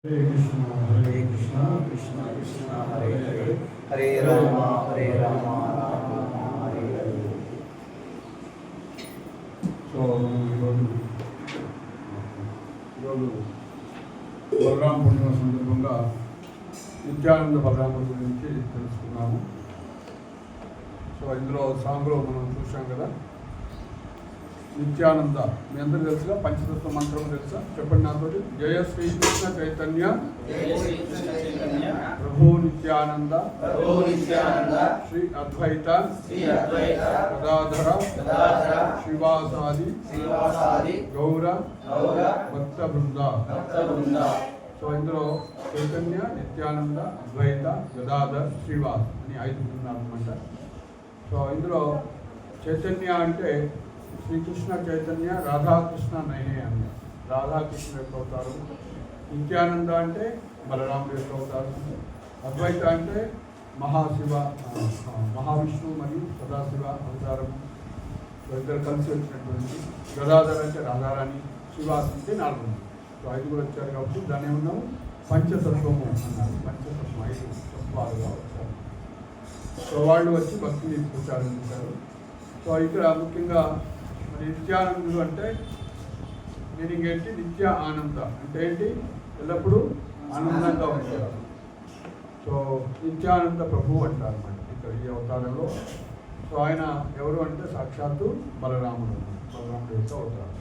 हरे Krishna Krishna Krishna Hare Hare Hare Ram Ram Ram Hare Hare. So ఈరోజు బలరామ పూర్ణిమ సందర్భంగా నిత్యానంద బలరాముల గురించి తెలుసుకున్నాము. సో ఇందులో సాంగ్లో మనం చూసాం కదా, నిత్యానంద మీ అందరూ తెలుసుగా, పంచతత్వ మంత్రం తెలుసా? చెప్పండి నాతో. జయ శ్రీకృష్ణ చైతన్య ప్రభు నిత్యానంద శ్రీ అద్వైత గదాధర శ్రీవాసాది గౌర భక్త బృంద. సో ఇందులో చైతన్య, నిత్యానంద, అద్వైత, గదాధర్, శ్రీవాస్ అని 5 బృందాలు అనమాట. సో ఇందులో చైతన్య అంటే శ్రీకృష్ణ చైతన్య, రాధాకృష్ణ నయనే అని, రాధాకృష్ణ యొక్క అవతారం. నిత్యానంద అంటే బలరాముడు యొక్క అవతారం. అద్వైత అంటే మహావిష్ణువు మరియు సదాశివ అవతారం, ఇద్దరు కలిసి వచ్చినటువంటి. గదాధర్ అంటే రాధారాణి, శ్రీవాస్ అంటే 4. సో 5 కూడా వచ్చారు కాబట్టి దాన్ని ఏమన్నాము, పంచతత్వము అన్నారు. పంచతత్వం 5 తత్వాలుగా వచ్చారు. సో వాళ్ళు వచ్చి భక్తిని ప్రచారం చేశారు. సో ఇక్కడ ముఖ్యంగా నిత్యానందుడు అంటే మీనింగ్ ఏంటి? నిత్య ఆనంద అంటే ఏంటి? ఎల్లప్పుడూ ఆనందంగా ఉంటారు. సో నిత్యానంద ప్రభు అంటారు అన్నమాట ఇక్కడ ఈ అవతారంలో. సో ఆయన ఎవరు అంటే సాక్షాత్తు బలరాముడు యొక్క అవతారం.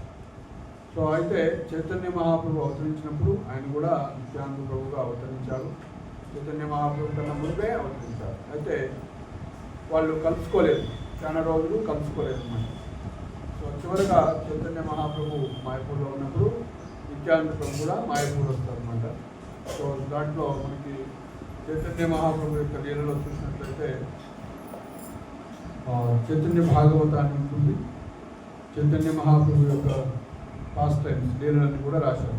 సో అయితే చైతన్య మహాప్రభు అవతరించినప్పుడు ఆయన కూడా నిత్యానంద ప్రభువుగా అవతరించారు. చైతన్య మహాప్రభు కన్నా ముందే అవతరించారు. అయితే వాళ్ళు కలుసుకోలేదు, చాలా రోజులు కలుసుకోలేదు అన్నమాట. సో చివరిగా చైతన్య మహాప్రభు మాయపూర్లో ఉన్నప్పుడు నిత్యానంద ప్రభు కూడా మాయపూర్ వస్తారనమాట. సో దాంట్లో మనకి చైతన్య మహాప్రభు యొక్క లీలలో చూసినట్లయితే చైతన్య భాగవతాన్ని ఉంటుంది. చైతన్య మహాప్రభు యొక్క పాస్ట్ టైమ్స్ లీలన్నీ కూడా రాశారు.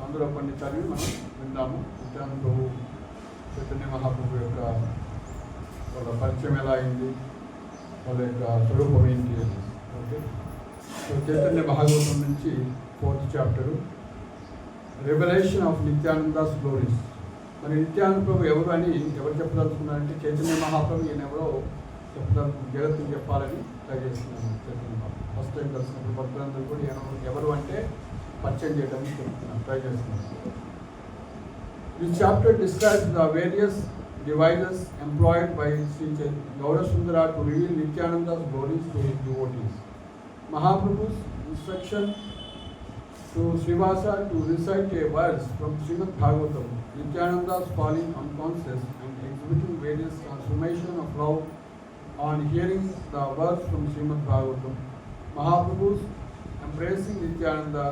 అందులో కొన్ని చదివి మనం విందాము. నిత్యానంద ప్రభు చైతన్య మహాప్రభు యొక్క వాళ్ళ పరిచయం ఎలా అయింది, వాళ్ళ యొక్క స్వరూపం ఏంటి అని. ఓకే, సో చైతన్య భాగవతం నుంచి 4th chapter, revolution of Nityananda's glories. మరి నిత్యానంద ప్రభు ఎవరు అని ఎవరు చెప్పదలుచుకున్నారంటే చైతన్య మహాప్రభు ఈయన ఎవరో జగత్తుకు చెప్పాలని ట్రై చేస్తున్నాను. చైతన్య మహాప్రభు ఫస్ట్ టైం కలిసినప్పుడు భక్తులందరూ కూడా ఎవరు అంటే పరిచయం చేయడానికి చెప్తున్నాను, ట్రై చేస్తున్నాను. This chapter describes the various devices employed by Sri Gaurasundara to reveal Nityananda's glories to his devotees. Mahaprabhu's instruction to Srivasa to recite a verse from Srimad Bhagavatam, Nityananda's falling unconscious and exhibiting various transformations of love on hearing the verse from Srimad Bhagavatam. Mahaprabhu's embracing Nityananda,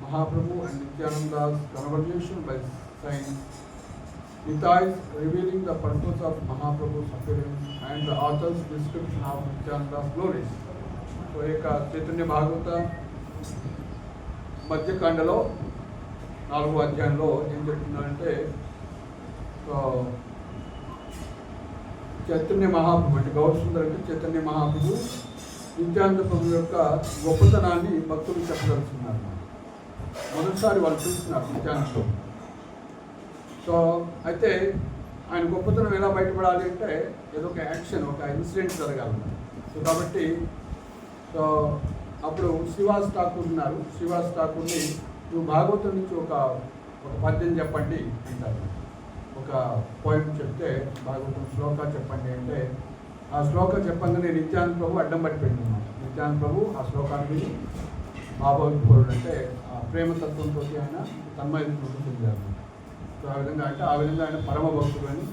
Mahaprabhu and Nityananda's conversation by signs, Nitai revealing the purpose of Mahaprabhu's appearance and the author's description of Nityananda's glories. So, Chaitanya Bhagavata మధ్యకాండలో 4వ అధ్యాయంలో ఏం చెప్తున్నారంటే, చైతన్య మహాప్రభు అంటే గౌరసుందర్ అంటే చైతన్య మహాప్రభు నిత్యానంద ప్రభు యొక్క గొప్పతనాన్ని భక్తులు చెప్పదలుచుకున్నారు. మొదటిసారి వాళ్ళు చూస్తున్నారు నిత్యానంద ప్రభు. సో అయితే ఆయన గొప్పతనం ఎలా బయటపడాలి అంటే ఏదో ఒక యాక్షన్, ఒక ఇన్సిడెంట్ జరగాలి. సో కాబట్టి సో అప్పుడు శ్రీవాస్ ఠాకూర్ ఉన్నారు. శ్రీవాస్ ఠాకూర్ని నువ్వు భాగవతం నుంచి ఒక పద్యం చెప్పండి అంటారు. ఒక పోయిం చెప్తే భాగవతం శ్లోక చెప్పండి అంటే ఆ శ్లోక చెప్పంగానే నిత్యానంద ప్రభు అడ్డం పట్టిపోయింది అన్నమాట. నిత్యానంద ప్రభు ఆ శ్లోకాన్ని భావవిభోరుడు అంటే ఆ ప్రేమతత్వంతో ఆయన తన్మయత్వంతో చెందారు. సో ఆ విధంగా ఆయన పరమ భక్తుడు అని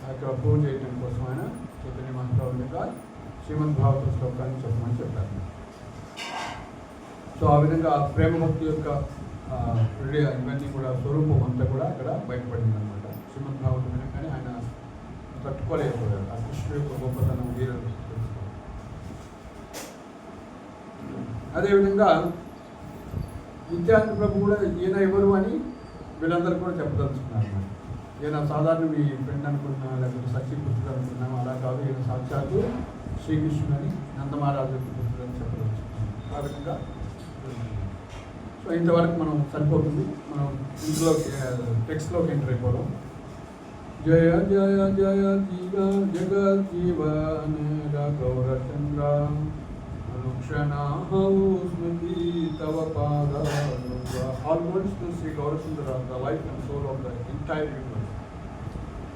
అక్కడ ప్రూవ్ చేయడం కోసం ఆయన చైతన్య మహాప్రభు యొక్క శ్రీమద్ భాగవత శ్లోకాన్ని చెప్పమని చెప్పారు. సో ఆ విధంగా ప్రేమ భక్తి యొక్క ఇవన్నీ కూడా స్వరూపం అంతా కూడా అక్కడ బయటపడింది అనమాట. శ్రీమద్ భాగవతం కానీ ఆయన తట్టుకోలేకపోయారు ఆ కృష్ణుడు యొక్క గొప్పతనం వీరలు తెలుసుకోవాలి. అదేవిధంగా నిత్యానంద ప్రభు కూడా ఈయన ఎవరు అని వీళ్ళందరూ కూడా చెప్పదలుచుకున్నారు. ఈయన సాధారణ మీ ఫ్రెండ్ అనుకున్నా, లేకపోతే సచిపుత్రుడు అనుకున్నాము, అలా కాదు. ఈయన సాక్షాత్తు శ్రీకృష్ణుని నందమహారాజు పుత్రుడు అని చెప్పదలుచుకున్నాను. ఆ విధంగా సో సో ఇంతవరకు మనం సరిపోతుంది. మనం ఇందులోకి టెక్స్ట్లోకి ఎంటర్ అయిపోవడం. జయ జయ జయ జీవ జగజ్జీవన గౌరచంద్ర అనుక్షణాహ స్మృతి తవ పాదాలుంగ. All words to Sri Gaurasundara, the life and soul of the entire universe.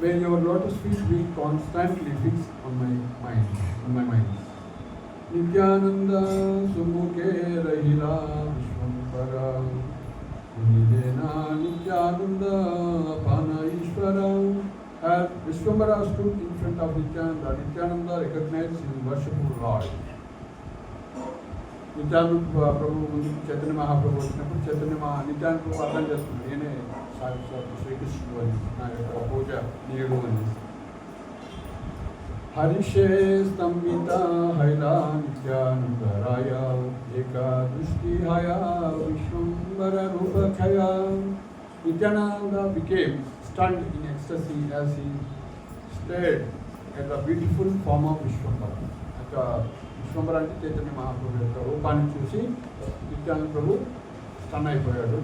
May your lotus feet be constantly fixed on my mind. Nityananda sumukhe rahila Vishwambara Nidena Nityananda Apana Ishvara. As Vishwambara stood in front of Nityananda, Nityananda recognized his worshipful Lord. Nityananda ప్రభు ముందు చైతన్య మహాప్రభు వచ్చినప్పుడు నిత్యానంద ప్రభు అర్థం చేస్తున్నాడు, నేనే సాక్షాత్ శ్రీకృష్ణుడు అని, నా యొక్క పూజ నీయుడు అని. హరిషే స్తంభిత హైలా నిత్యానందరాయ ఏకా దృష్టి హయా విశ్వంబర రూపక్షయ. Nityananda became stunned in ecstasy as he stared at the beautiful form of Vishwambara. Vishwambhara అంటే చైతన్య మహాప్రభు యొక్క రూపాన్ని చూసి నిత్యానంద ప్రభు స్టన్ అయిపోయాడు.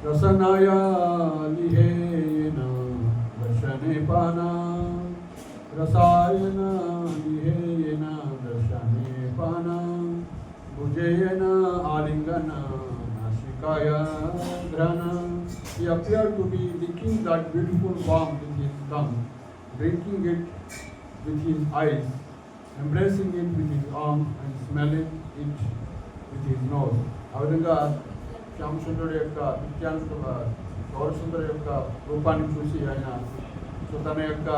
రసనాయా లిహేన దర్శనే పానా రసాయన లిహేన దర్శనే పానా భుజేన ఆలింగన నాసికాయ ఘ్రాణ. He appeared to be licking that beautiful form with his tongue, drinking it with his eyes, embracing it with his arms and smelling it with his nose. ఆ విధంగా శ్యామసుందరుడు యొక్క నిత్యానంద గౌరసుందరు యొక్క రూపాన్ని చూసి ఆయన తన యొక్క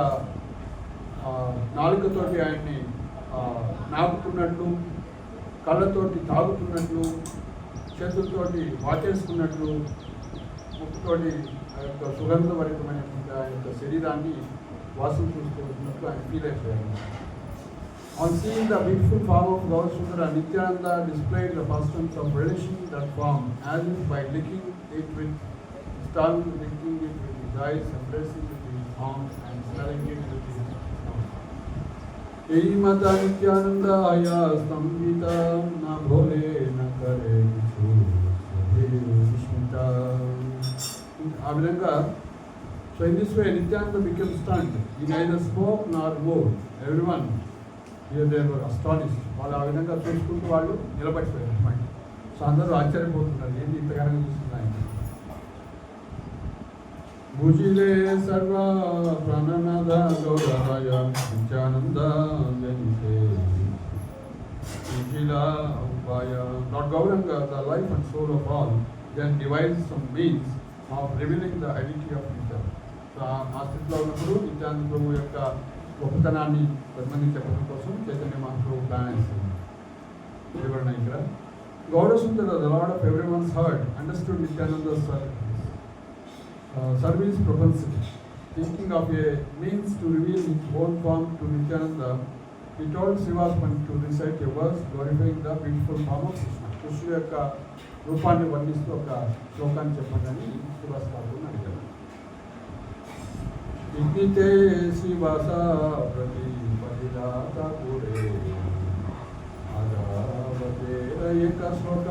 నాలుకతోటి ఆయన్ని నాపుకున్నట్లు, కళ్ళతోటి తాగుతున్నట్లు, చేతులతోటి వాచేసుకున్నట్లు, ముక్కుతోటి ఆ యొక్క సుగంధభరితమైనటువంటి ఆ యొక్క శరీరాన్ని వాసన చూస్తున్నట్లు ఆయన ఫీల్ అయిపోయాడు. On seeing the beautiful form of Gaurasundara, Nityananda displayed the customs of relishing that form, as if by licking it with his tongue, licking it with his eyes, embracing it with his arms, and smelling it with his nose. Ei mata Nityananda aya stambhita na bhole na kare kichu vishmita. ఆ విధంగా So in this way, Nityananda became stunned. He neither spoke nor moved. Everyone here they were astonished. వాళ్ళు ఆ విధంగా చూసుకుంటూ వాళ్ళు నిలబడిపోయారు అన్నమాట. So అందరూ ఆశ్చర్యపోతున్నారు, ఏంటి ఇంతగానో చూస్తున్నాయి. భుజిలే సర్వ ప్రాణనాథ గౌరవాయ Nityananda జనితే భుజిలా ఉపాయ. Lord Gauranga, the life and soul of all, then devised some means of revealing the identity of Nityananda. ఆ స్థితిలో ఉన్నప్పుడు నిత్యానంద ప్రభు యొక్క గొప్పతనాన్ని కొంతమంది చెప్పడం కోసం చైతన్య మహాప్రభు ప్లాన్ చేస్తుంది. వివరణ ఇక్కడ Gaurasundara, the Lord of everyone's heart, understood Nityananda's service propensity. Thinking of a means to reveal his own form to Nityananda, he told Srivastava to recite a verse glorifying the beautiful form of Krishna. కృష్ణుడు యొక్క రూపాన్ని వర్ణిస్తూ ఒక శ్లోకాన్ని చెప్పండి శ్రీవాస్తవాన్ని అడిగారు. ఇగ్నితే శ్రీవాస ప్రతిపదిదాత పూరే ఆదావతే ఏక శ్లోక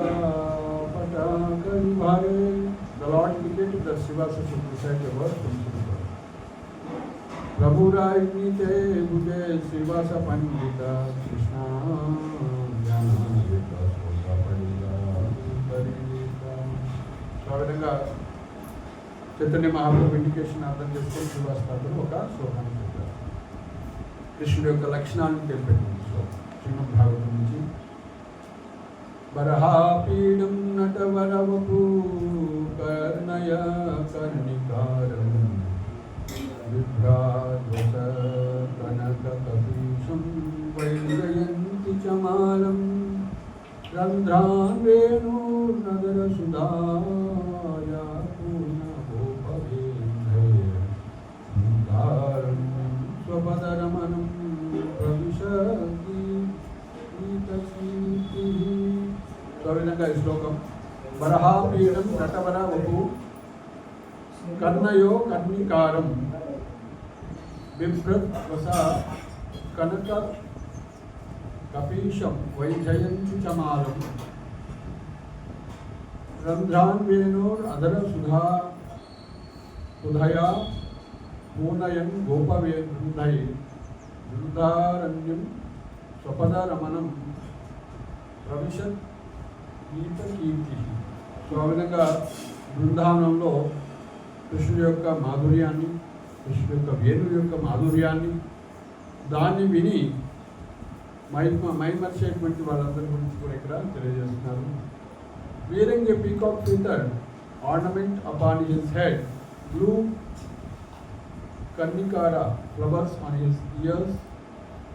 పటాకరి భారే. The Lord indicated that Srivasa should recite a verse from Srivasa. Prabhura ignite bhuje Srivasa pandita Krishna jnana eka Shloka పడిగా పరిగీత. So ఆ విధంగా చైతన్య మహాప్రభు ఇండికేషన్ అర్థం చేసుకొని శ్రీవాస్తవుడు ఒక శ్లోకాన్ని చెప్పారు. కృష్ణుడి యొక్క లక్షణాలను తెలిపెట్టింది శ్లోకం శ్రీమద్ భాగవతం నుంచి. బరహాపీడం నటవరవపు కర్ణయ కర్ణికారం విభ్రాద్వస కనక కపీశం వైజయంతి చమాలం రంధ్రాన్ వేణుర్నగర సుధాయ స్వపదరమణం ప్రవిశతి. సో విధంగా ఈ శ్లోకం వరహాపీడం నటవర వపు కర్ణయో కర్ణికారం బిభ్రద్వస కనక కపీశం వైజయంతి చమాలం रंध्रान वेणोर अधर सुधा सुधया पूर्णयन गोपवे वृंदये वृंदारण्यम स्वपद रमणम ప్రవిశత్ గీత కీర్తి. సో ఆ విధంగా బృందావనంలో కృష్ణుడి యొక్క మాధుర్యాన్ని, కృష్ణుడి యొక్క వేణువు యొక్క మాధుర్యాన్ని దాన్ని విని మైమర్చేటువంటి వాళ్ళందరి గురించి కూడా ఇక్కడ తెలియజేస్తున్నారు. Wearing a peacock feather ornament upon his head, blue కర్ణికార flowers on his ears,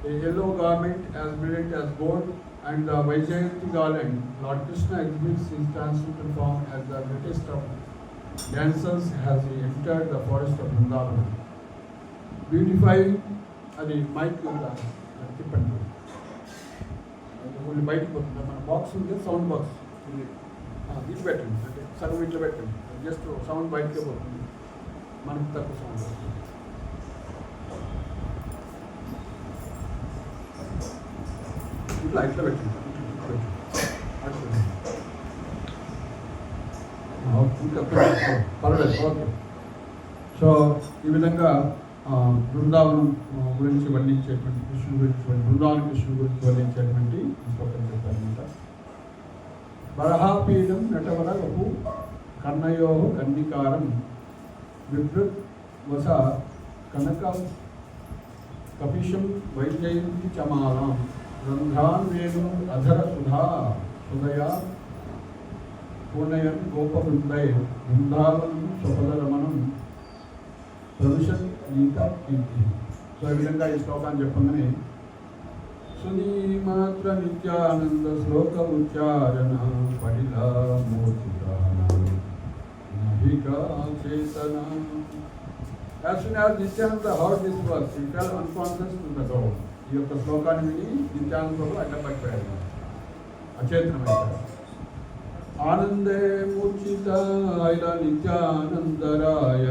a yellow garment as brilliant as gold, and the Vaijayanti garland. Lord Krishna exhibits his transcendental form as the greatest of dancers as he entered the forest of Vrindavan. Beautifying అది mic తిప్పండి, only బయటకు పోతుంది. మన box ఉంది, sound box ఇది పెట్టండి, అంటే సగం ఇట్లా పెట్టండి, జస్ట్ సౌండ్ బయటకే పోతుంది, మనకి తక్కువ సౌండ్ వస్తుంది. ఇట్లా ఇట్లా పెట్టండి, ఇంకా పర్వాలేదు, ఓకే. సో ఈ విధంగా బృందావనం గురించి వర్ణించేటువంటి కృష్ణుడు గురించి, బృందావన కృష్ణుడు గురించి వర్ణించేటువంటి శ్లోకం చెప్పారనమాట. బరహాపీఠం నటవర వపు కర్ణయో కర్ణికారం విభృత్ వస కనక కపిశం వైజయంతి చమాలాం రంధ్రాన్ వేణు అధర సుధా సుధయా పూర్ణయన్ గోపవృందయ బృందావనం స్వపదరమణం ప్రవిశత్ గీత కీర్తి. సో ఈ విధంగా ఈ శ్లోకాన్ని చెప్పగానే సునీమాత్ర నిత్యానంద శ్లోక ఉచ్చారణ పడిలా చేతన. As soon as Nityananda heard this verse, he fell unconscious to the ground. ఈ యొక్క శ్లోకాన్ని విని నిత్యానంద అడ్డపడిపోయాడు, అచేతనమైపోయాడు. ఆనందే మూర్ఛిత ఐల నిత్యానందరాయ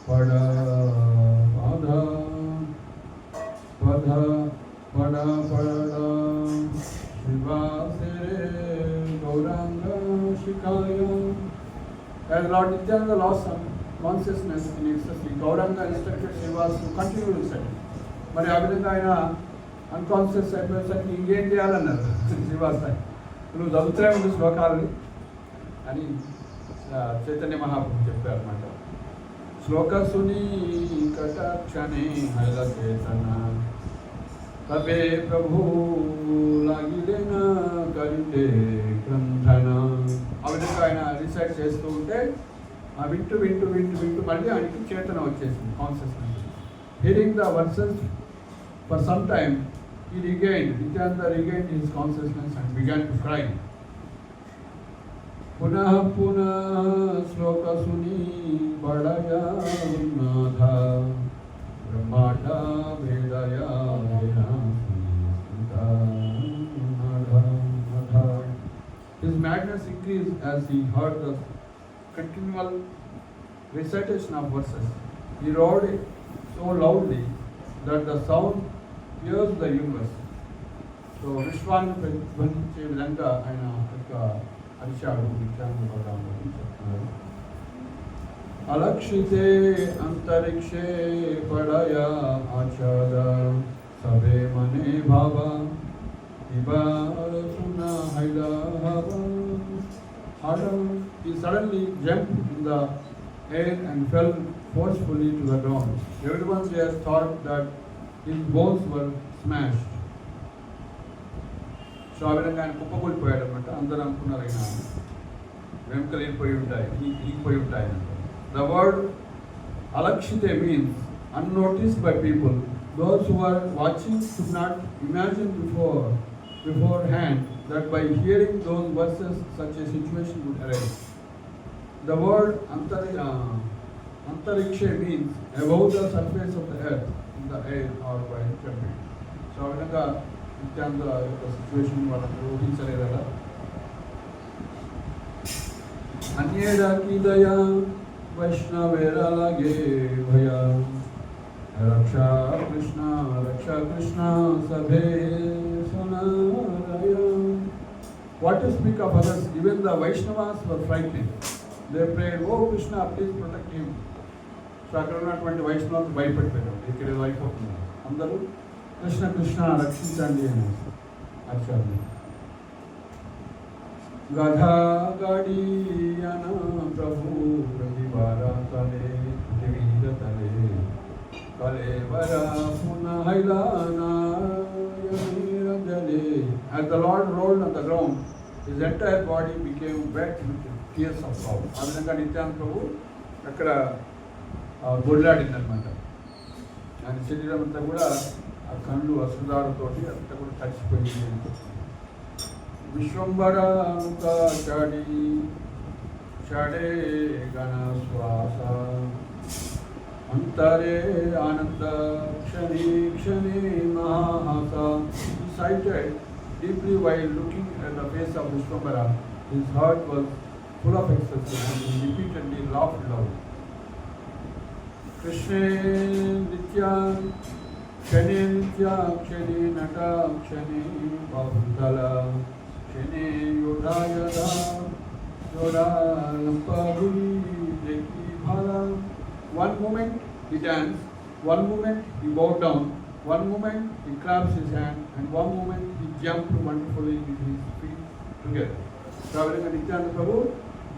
పడ పద పద పడ పడ శివాసే Gauranga శిఖాయ. As Lord Nityananda lost some consciousness in ecstasy, Gauranga instructed Srivas to continue to study. మరి ఆ విధంగా ఆయన అన్కాన్షియస్ అయిపోయేసరికి ఇంకేం చేయాలన్నారు శ్రీవాస, నువ్వు చదువుతూనే ఉంది శ్లోకాలని అని చైతన్య మహాప్రభు చెప్పారు అన్నమాట. శ్లోక సుని కటాక్షణే హైల చేతన తబే ప్రభు లాగిలేన కరితే గ్రంథన. ఆ విధంగా ఆయన రీసెర్చ్ చేస్తూ ఉంటే ఆ వింటూ వింటూ వింటూ వింటూ మళ్ళీ ఆయనకి చేతన వచ్చేసింది, consciousness. Hearing the verses for some time, Nityananda regained his consciousness and began to cry. Punah punah sloka suni badaya natha brahmata vedaya vedanta. His madness increased as he heard the continual recitation of verses. He roared so loudly that the sound pierced the universe. So విశ్వాన్ని ప్రతిధ్వనించే విధంగా ఆయన యొక్క అరిచాడు నిత్యానంద భగవానుడు చెప్తున్నారు. అలక్షితే అంతరిక్షే పడయా ఆచాద సభే మనే భావ ఇవా సునా హైలా He suddenly jumped in the air and fell forcefully to the ground. Everyone there thought that his bones were smashed. So ఆ విధంగా ఆయన కుప్పకూలిపోయాడు అనమాట. అందరూ అనుకున్నారు ఆయన వెంకలు ఇరిగిపోయి ఉంటాయి. The word alakshite means unnoticed by people. Those who are watching could not imagine beforehand that by hearing those verses such a situation would arise. The word antariksha means above the surface of the earth, in the air or by firmament. So ఆ విధంగా నిత్యానంద యొక్క situation వాళ్ళకి ఊహించలేదు కదా. అన్యేరాకీదయ వైష్ణవేరాలాగే భయ రక్షా Krishna సభే సునారయ. What to speak of others? Even the Vaishnavas were frightened. They prayed, "Oh Krishna, please protect him." So అక్కడ ఉన్నటువంటి వైష్ణవులకు భయపడిపోయారు. ఇక్కడ ఏదో అయిపోతున్నారు. అందరూ కృష్ణ కృష్ణ రక్షించండి అని అర్చారు. గధా గడియన ప్రభు ప్రతివార తలే వివిధ తలే కలేవర పునః As the Lord rolled on the ground, his entire body became wet with tears of sorrow. ఆ విధంగా నిత్యానంద ప్రభు అక్కడ గొల్లాడిందనమాట. ఆయన శరీరం అంతా కూడా ఆ కళ్ళు అసుదారుతోటి అంతా కూడా తడిచిపోయింది. విశ్వంబర చాడి చాడే గణ శ్వాస అంతరే ఆనంద క్షణి క్షణి మహాహాస. He sighed deeply while looking at the face of Vishwambara. His heart was full of ecstasy and he repeatedly laughed loud. Krishna Nitya Kshane Nitya Kshane Nata Kshane Bahutala Kshane Yodha Yada Yoda Lampabhi Deki Bhala. One moment he danced, one moment he bowed down, one moment he claps his hand, and one moment he jumped wonderfully with his feet together. కాబట్టి నిత్యానంద ప్రభు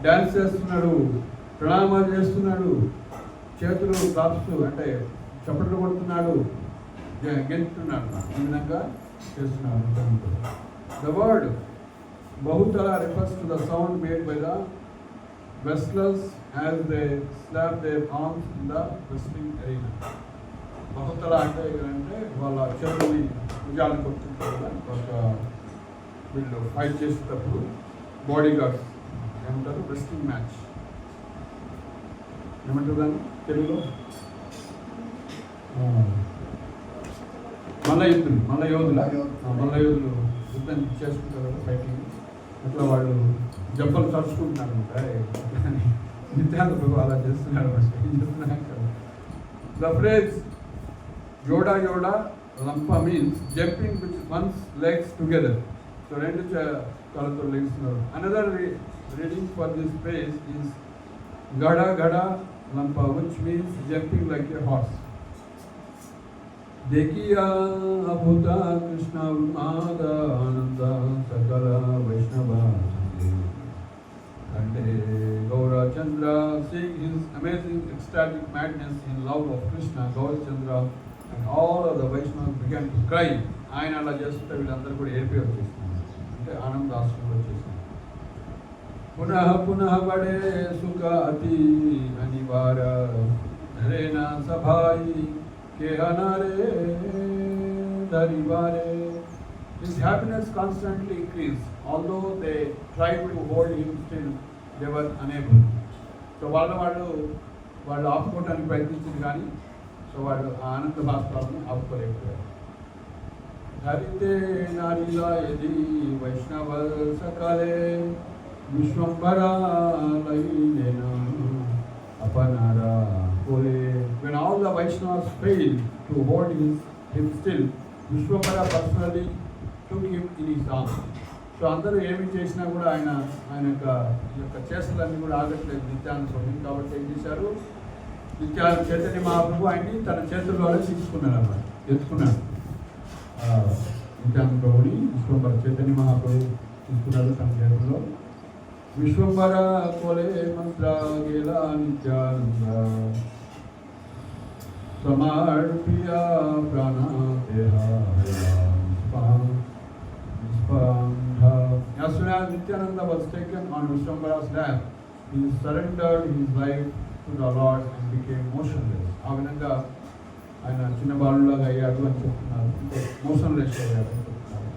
dance చేస్తున్నాడు, ప్రణామాలు చేస్తున్నాడు, చేతులు claps అంటే చప్పట్లు కొడుతున్నాడు, గెంతున్నాడు. ఈ విధంగా చేస్తున్నాడు నిత్యానంద ప్రభు. The word Bahutala refers to the sound made by the wrestlers as they slap their arms in the wrestling arena. బహుతల అంటే ఏంటంటే వాళ్ళ చేతుల్ని భుజాలు కొట్టుకుంటారు కదా, ఒక వీళ్ళు ఫైట్ చేసేటప్పుడు బాడీ గార్డ్స్ ఏమంటారు, రెస్లింగ్ మ్యాచ్ ఏమంటారు దాన్ని తెలుగులో, మల్ల యోధులు యుద్ధం చేసుకుంటారు కదా ఫైటింగ్. అట్లా వాళ్ళు జబ్బలు తరుచుకుంటున్నారు అనమాట. నిత్యానంద ప్రభు అలా చేస్తున్నాడు. ఏం చేస్తున్నాడు? The phrase Yoda Yoda Lampa means jumping with one's legs together. So రెండు కాళ్ళతో లెగిస్తున్నారు. Another reading for this phrase is Gada Gada Lampa, which means jumping like a horse. Dekiya Abhuta Krishna Unmada Ananda Sakala Vaishnava Kande Gaura Chandra, seeing his amazing ecstatic madness in love of Krishna, Gaura Chandra and all of the Vaishnavas began to cry. ఆయన అలా చేస్తుంటే వీళ్ళందరూ కూడా ఏర్పి వచ్చేస్తున్నారు, అంటే ఆనందాశ్రంలో వచ్చేస్తున్నారు. పునః పునః బడే సుఖ అతి అనివార ధరేణ సభాయి కేహనారే ధరివారే. His happiness constantly increased. Although they tried to hold him still, they were unable. So వాళ్ళు ఆపుకోవడానికి ప్రయత్నించింది కానీ సో వాళ్ళు ఆనంద భాస్కరాన్ని ఆపుకోలేకపోయారు. హరితే నారీలా యది వైష్ణవ సకాలే Vishwambhara లైలేన అపనారా కోలే. When all the Vaishnavas failed to hold him still, Vishwambara personally took him in his arms. So అందరూ ఏమి చేసినా కూడా ఆయన యొక్క చేష్టలన్నీ కూడా ఆగట్లేదు నిత్యానంద స్వామి. కాబట్టి ఏం చేశారు, చైతన్య మహాప్రభు ఆయన్ని తన చేతుల్లోనే తీసుకున్నాడు అన్నమాట, ఎత్తుకున్నాడు. నిత్యానంద ప్రభుని విశ్వంబర చైతన్య మహాప్రభు తీసుకున్నాడు తన చేతుల్లో. విశ్వంబర కోలే మంత్ర గేలా నిత్యానంద సమర్ప్య ప్రాణ As soon as Nityananda was taken on Vishwambara's lap, he surrendered his life to the Lord and became motionless. ఆ విధంగా ఆయన చిన్న బాలులాగా అయ్యాడు అని చెప్తున్నారు, అంటే మోషన్లెస్ అయ్యాడు అని చెప్తున్నారు.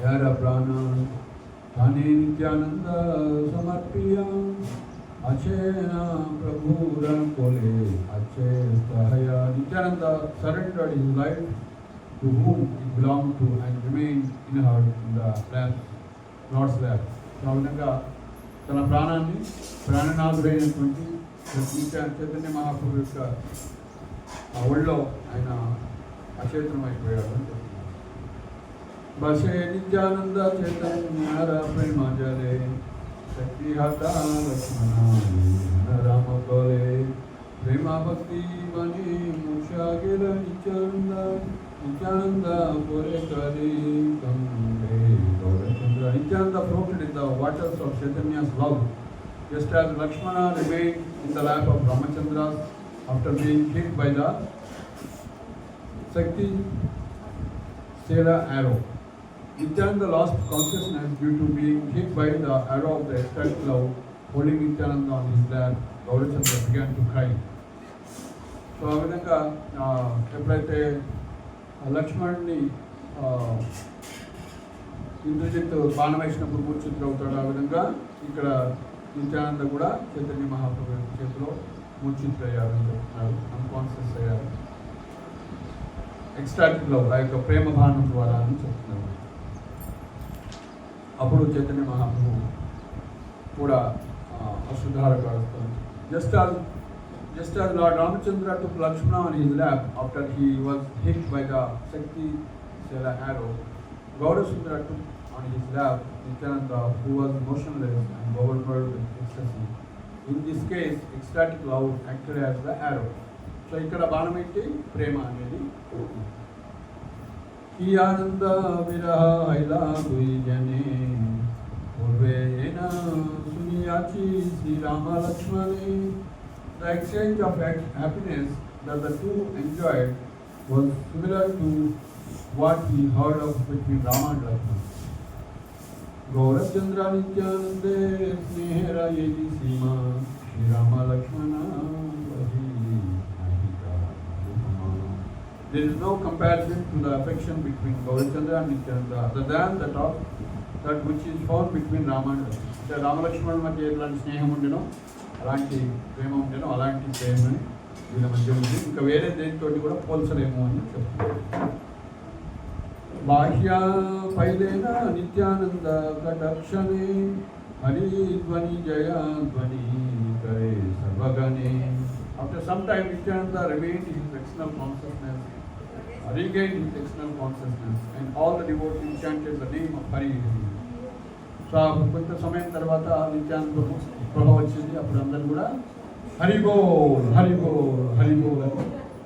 యార ప్రాణ తానే నిత్యానంద సమర్పియ అచేన ప్రభుర కోలే అచే సహయ. Nityananda surrendered his life to whom it belonged to and remained in her in the lap, Lord's lap. So ఆ విధంగా తన ప్రాణాన్ని ప్రాణనాథుడైనటువంటి చైతన్య మహాప్రభు యొక్క ఒళ్ళో ఆయన అచేతనమైపోయాడు అని చెప్తున్నారు. बसे नित्यानंद चैतन्य प्रेम जले शक्ति हता लक्ष्मण राम बोले प्रेमा भक्ति बनी मूषा गिर नित्यानंद बोले करी कंगे Gaurachandra Nityananda floated in the waters of Chaitanya's love, just as Lakshmana remained in the lap of Ramachandra after being hit by the Shakti Sela arrow. Nityananda lost consciousness due to being hit by the arrow of the ecstatic love. Holding Nityananda on his lap, Gaurachandra began to cry. So ఆ విధంగా ఎప్పుడైతే లక్ష్మణుని ఇంద్రజిత్ బాణం వేసినప్పుడు మూర్ఛితులు అవుతాడు, ఆ విధంగా ఇక్కడ నిత్యానంద కూడా చైతన్య మహాప్రభు చేతిలో మూర్ఛితులయ్యారని చెప్తున్నారు, అన్కాన్షియస్ అయ్యారు. ఎక్స్ట్రాక్టివ్ లవ్, ఆ యొక్క ప్రేమ బాణం ద్వారా అని చెప్తున్నారు. అప్పుడు చైతన్య మహాప్రభు కూడా అశ్రుధారగా వస్తుంది. Just as Lord Ramachandra took Lakshmana on his lap after he was hit by the Shakti Sela arrow, Gaurasundara took on his lap Nityananda, who was motionless and overwhelmed with ecstasy. In this case, ecstatic love acted as the arrow. So ikkada baanam enti prema anedi. Ki ananda viraha haila dui jane purvena suniyachi Sri Rama Lakshmane. The exchange of happiness that the two enjoyed was similar to what we heard of between Rama and Lakshmana. Gaurachandra Nityanande Snehera Yedi Sima Shri Rama Lakshmana Vahi Ahika. There is no comparison to the affection between Gaurachandra and Nityananda other than that which is found between Rama and Lakshmana. Rama Lakshmana మధ్య ఎలాంటి స్నేహం ఉండేనో అలాంటి ప్రేమ ఉండేనో అలాంటి ప్రేమ వీళ్ళ మధ్య ఉంది. ఇంకా వేరే దేనితో కూడా పోల్చలేము అని చెప్తున్నారు. బాహ్య పైలేన నిత్యానంద కటక్షణే హరిధ్వని జయ ధ్వని కరే సర్వగణే. After some time Nityananda remained his external consciousness, regained his external consciousness, and all the devotees chanted the name of Hari. So కొంత సమయం తర్వాత నిత్యానంద ప్రభావం వచ్చింది. అప్పుడు అందరూ కూడా హరి బోల్ హరి బోల్ హరి బోల్ అని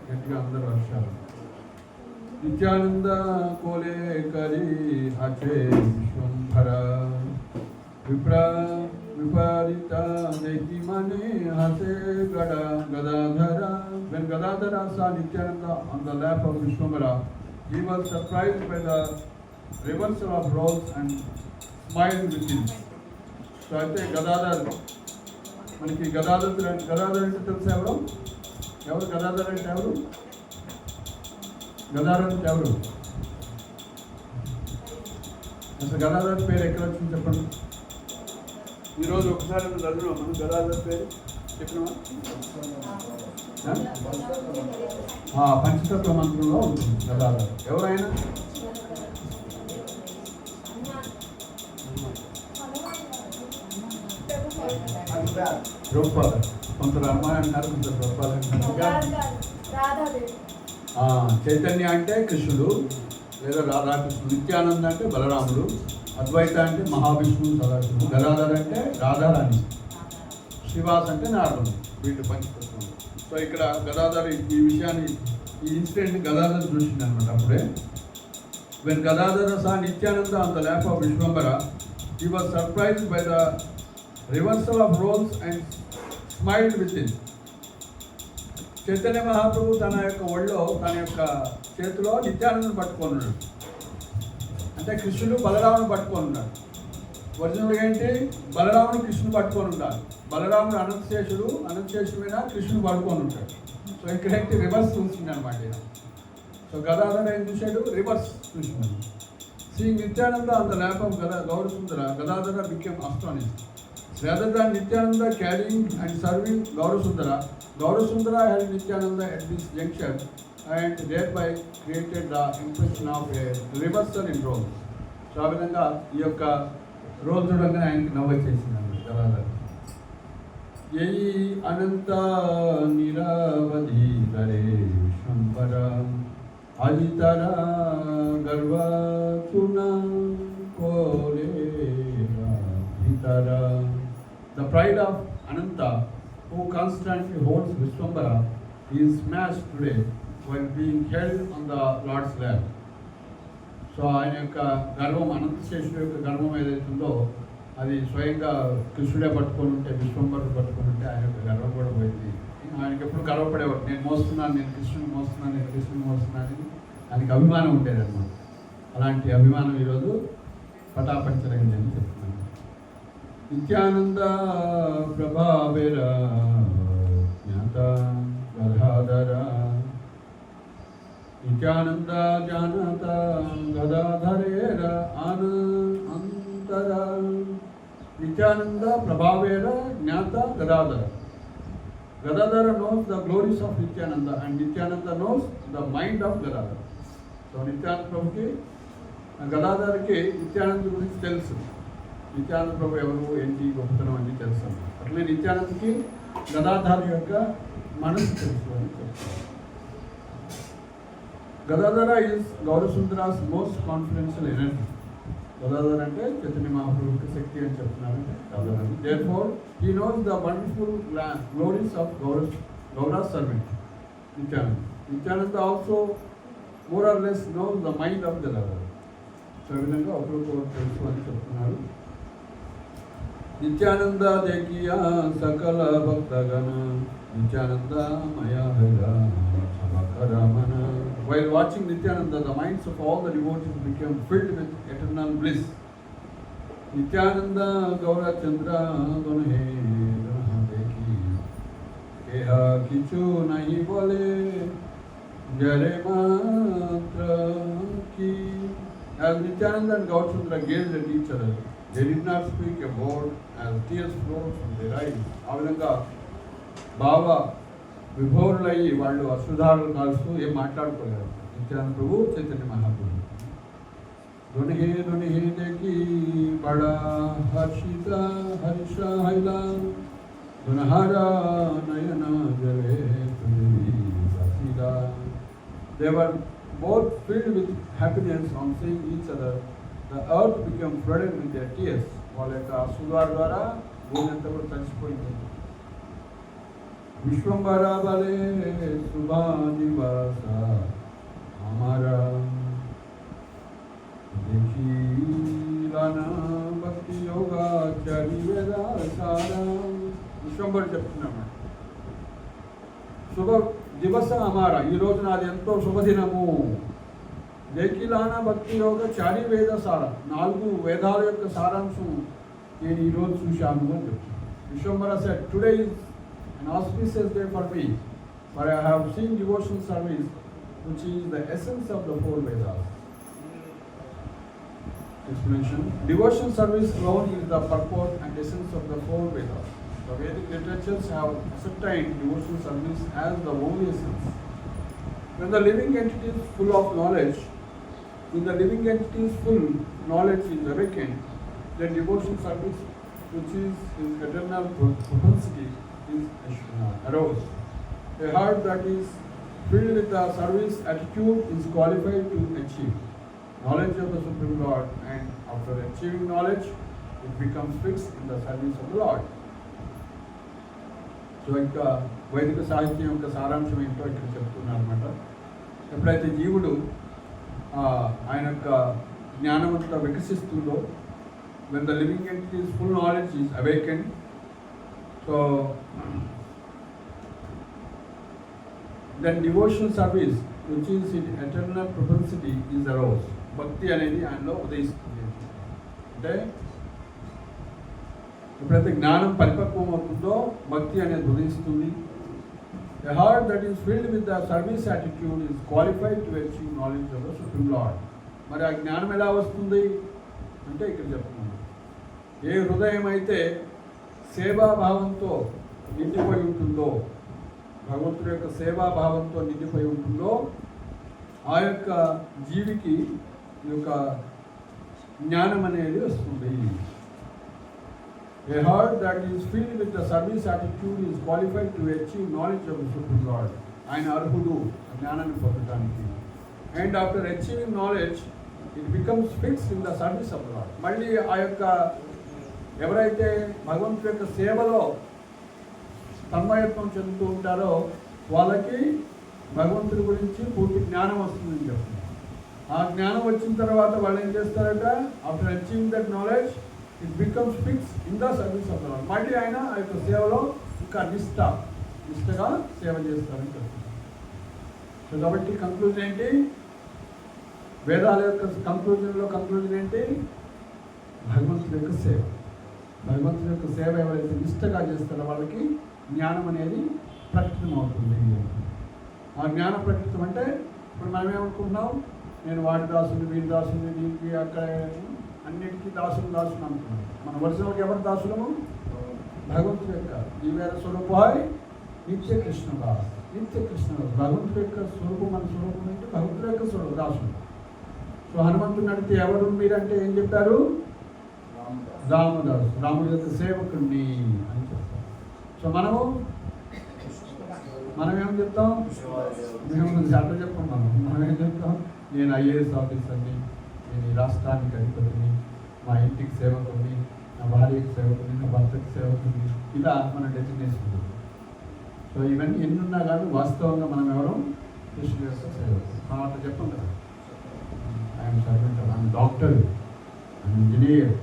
గట్టిగా అందరూ వచ్చారు. నిత్యానంద కోలే కరి హచే విశ్వంభర విపరీత దేహి మనే హసే Gadadhara. When Gadadhara saw Nityananda on the lap of Vishwambara, he was surprised by the reversal of roles and smiled with him. So అయితే మనకి గదాధర్ అంటే తెలుసా? ఎవరు గదాధర్ అంటే ఎవరు? గదాధర్ అంటే ఎవరు? అసలు గదాధర్ పేరు ఎక్కడ వచ్చింది చెప్పండి. ఈరోజు ఒకసారి చదివినా మనం గదాధర్ పేరు చెప్పినామా? పంచతత్వ మంత్రంలో ఉంటుంది గదాధర్. ఎవరైనా రూపాల కొంత రామాయణ అంటారు, కొంత రూపాలు అంటారు. చైతన్య అంటే కృష్ణుడు లేదా రాధాకృష్ణుడు, నిత్యానంద అంటే బలరాముడు, అద్వైత అంటే మహావిష్ణువు సదాశివుడు, గదాధర్ అంటే రాధారాణి, శ్రీవాస్ అంటే నారదుడు. వీళ్ళు పంచతత్వం. సో ఇక్కడ గదాధర్ ఈ విషయాన్ని, ఈ ఇన్సిడెంట్ గదాధర్ చూసింది అనమాట. అప్పుడే when Gadadhara saw Nityananda on the lap of Vishwambara, he was surprised by the reversal of roles and smiled with it. Chaitanya Mahaprabhu తన యొక్క ఒళ్ళో తన యొక్క చేతిలో నిత్యానందను పట్టుకొని ఉన్నాడు. అంటే కృష్ణుడు బలరామును పట్టుకొని ఉన్నాడు. ఒరిజినల్గా ఏంటి? బలరాముడు కృష్ణుడు పట్టుకొని ఉండాలి. బలరాముడు అనంతశేషుడు మీద కృష్ణుడు పట్టుకొని ఉంటాడు. సో ఇక్కడైతే రివర్స్ చూసింది అనమాట. సో గదాధర ఏం చూశాడు? రివర్స్ చూసినాడు. Seeing Nityananda on the lap of Gaurasundara, Gadadhara became astonished. Rather than Nityananda carrying and serving Gaurasundara, Gaurasundara held Nityananda at this juncture and thereby created the impression of a reversal in roles. So ఆ విధంగా ఈ యొక్క role చూడంగానే ఆయనకి నవ్వొచ్చేసింది గదాధర. యయి అనంత నిరవధి ధరే విశ్వంబర అజితర గర్వ తున Gadadhara. The pride of Ananta, who constantly holds Vishwambara, is smashed today while being held on the Lord's lap. So ఆయన యొక్క గర్వం, అనంతశేషుడు యొక్క గర్వం ఏదైతుందో అది స్వయంగా కృష్ణుడే పట్టుకొని ఉంటే, విశ్వంబరుడు పట్టుకొని ఉంటే ఆయన యొక్క గర్వం కూడా పోయింది. ఆయనకి ఎప్పుడు గర్వపడేవాడు, నేను మోస్తున్నాను, నేను కృష్ణుని మోస్తున్నాను, నేను కృష్ణుని మోస్తున్నాను అని ఆయనకి అభిమానం ఉండేది అన్నమాట. అలాంటి అభిమానం ఈరోజు పటాపంచలైంది అని చెప్తున్నాను. నిత్యానంద ప్రభావేర జ్ఞాత గదాధర, నిత్యానంద జానత గదాధరేర అంతర. నిత్యానంద ప్రభావేర జ్ఞాత Gadadhara. Gadadhara knows the glories of Nityananda and Nityananda knows the mind of Gadadhara. So Nityananda Prabhuki, గదాధర్కి Nityananda గురించి తెలుసు. నిత్యానంద ప్రభు ఎవరు, ఏంటి, గొప్పతనం అన్నీ తెలుసు అన్నమాట. అట్లే నిత్యానందకి గదాధర్ యొక్క మనసు తెలుసు అని చెప్తారు. Gadadhara is Gaurasundara's most confidential energy. Gadadhar అంటే చైతన్య మహాప్రభుకి శక్తి అని చెప్తున్నారు. Therefore, he knows the wonderful glories of Gaura's servant, Nityananda. Nityananda also more or less knows the mind of Gadadhara. So ఈ విధంగా ఒకరికొకరు తెలుసు అని చెప్తున్నారు. నిత్యానంద దేకియా సకల భక్తగణ నిత్యానంద మయా Ramana. While watching Nityananda, the minds of all the devotees became filled with eternal bliss. Nityananda Gaura Chandra Dunhe Dunhadeki Keha Kichu Nahi Bole Jare Matra Ki. As Nityananda and Gaura Chandra gazed at each other, they did not speak a word as tears flowed from their eyes. ఆ విధంగా భావ విభోరులయ్యి వాళ్ళు అశ్రుధారులు కాల్స్తూ ఏం మాట్లాడుకోలేరు. నిత్యానంద ప్రభు, చైతన్య మహాప్రభు. దునిహే దునిహే దేకి బడా హర్షిత హర్ష హైలా దునహారా నయన జరే తుజీ. They were both filled with happiness on seeing each other. The earth became flooded with their tears. వాళ్ళ యొక్క అశ్రుధార ద్వారా భూమి అంతా కూడా తడిసిపోయింది. విశ్వంబర బలే శుభాదివాస అమరా దేశీలన భక్తి యోగాచారి వేదాసార. విశ్వంబరు చెప్తున్నాడు, శుభ దివస అమార, ఈ రోజు నాది ఎంతో శుభదినము. దేకిలాన భక్తి యోగ చారి వేద సార, 4 వేదాల యొక్క సారాంశం నేను ఈరోజు చూశాను అని చెప్తున్నాను. Vishwambhara said, today is an auspicious day for me, for I have seen devotional service, which is the essence of the 4 Vedas. Explanation: devotional service alone is the purport and essence of the 4 Vedas. The Vedic literatures have ascertained devotional service as the only essence. When the living entity is full of knowledge, when the living entity is full, knowledge is awakened, then devotional service, which is his eternal propensity, is aroused. A heart that is filled with the service attitude is qualified to achieve knowledge of the Supreme Lord, and after achieving knowledge, it becomes fixed in the service of the Lord. So ఇంకా వైదిక సాహిత్యం యొక్క సారాంశం ఏంటో ఇక్కడ చెప్తున్నారు అనమాట. ఎప్పుడైతే జీవుడు ఆయన యొక్క జ్ఞానం అంతా వికసిస్తుందో, when the living entity's full knowledge is awakened, so then devotional service, which is in eternal propensity, is aroused. భక్తి అనేది ఆయనలో ఉదయిస్తుంది. అంటే ఎప్పుడైతే జ్ఞానం పరిపక్వం అవుతుందో భక్తి అనేది ఉదయిస్తుంది. A heart that is filled with the service attitude is qualified to achieve knowledge of the Supreme Lord. మరి ఆ జ్ఞానం ఎలా వస్తుంది అంటే ఇక్కడ చెప్తున్నాను, ఏ హృదయం అయితే సేవాభావంతో నిండిపోయి ఉంటుందో, భగవంతుడి యొక్క సేవాభావంతో నిండిపోయి ఉంటుందో, ఆ యొక్క జీవికి ఈ యొక్క జ్ఞానం అనేది వస్తుంది. A heart that is filled with the service attitude is qualified to achieve knowledge of the Supreme Lord. ఆయన అర్హుడు జ్ఞానాన్ని పొందడానికి. And after achieving knowledge, it becomes fixed in the service of the Lord. మళ్ళీ ఆ యొక్క ఎవరైతే భగవంతుడి యొక్క సేవలో తన్మయత్వం చెందుతూ ఉంటారో వాళ్ళకి భగవంతుడి గురించి పూర్తి జ్ఞానం వస్తుందని చెప్తున్నారు. ఆ జ్ఞానం వచ్చిన తర్వాత వాళ్ళు ఏం చేస్తారట, after achieving that knowledge it becomes fix in the service of the lord. మళ్ళీ ఆయన ఆ యొక్క సేవలో ఇంకా నిష్టగా సేవ చేస్తారని చెప్తున్నారు. సో కాబట్టి కంక్లూజన్ ఏంటి, వేదాల యొక్క కంక్లూజన్ ఏంటి, భగవంతుడి యొక్క సేవ. భగవంతుడి యొక్క సేవ ఎవరైతే నిష్టగా చేస్తారో వాళ్ళకి జ్ఞానం అనేది ప్రకటితం అవుతుంది. ఆ జ్ఞాన ప్రకటితం అంటే ఇప్పుడు మనం ఏమనుకుంటున్నాం, నేను వాడి దాసుని వీడి దాసుని దీనికి అక్కడ అన్నిటికీ దాసులు అనుకున్నాం. మన ఒరిజినల్కి ఎవరి దాసులము, భగవంతుడి యొక్క జీవేర స్వరూపాయ్ నిత్య కృష్ణదాస్. భగవంతుడి యొక్క స్వరూపం మన స్వరూపం అంటే భగవంతుడి యొక్క స్వరూపం దాసుడు. సో హనుమంతుడిని అడిగితే ఎవరు మీరంటే ఏం చెప్పారు, రామదాసు, రాముడి యొక్క సేవకుడిని అని చెప్తారు. సో మనం ఏం చెప్తాం, మేము అట్లా చెప్పాం. మనం ఏం చెప్తాం, నేను ఐఏఎస్ ఆఫీసర్ని, నేను ఈ రాష్ట్రానికి అధిపతిని, మా ఇంటికి సేవకుడిని, నా భార్యకి సేవకుడిని, నా భర్తకి సేవకుడిని, ఇలా మన డెసిగ్నేషన్ ఉంటుంది. సో ఇవన్నీ ఎన్నున్నా కానీ వాస్తవంగా మనం ఎవరు కృష్ణుడి యొక్క సేవకుడు. మనం అట్లా చెప్పాం కదా, I'm servant, I'm doctor, I'm engineer,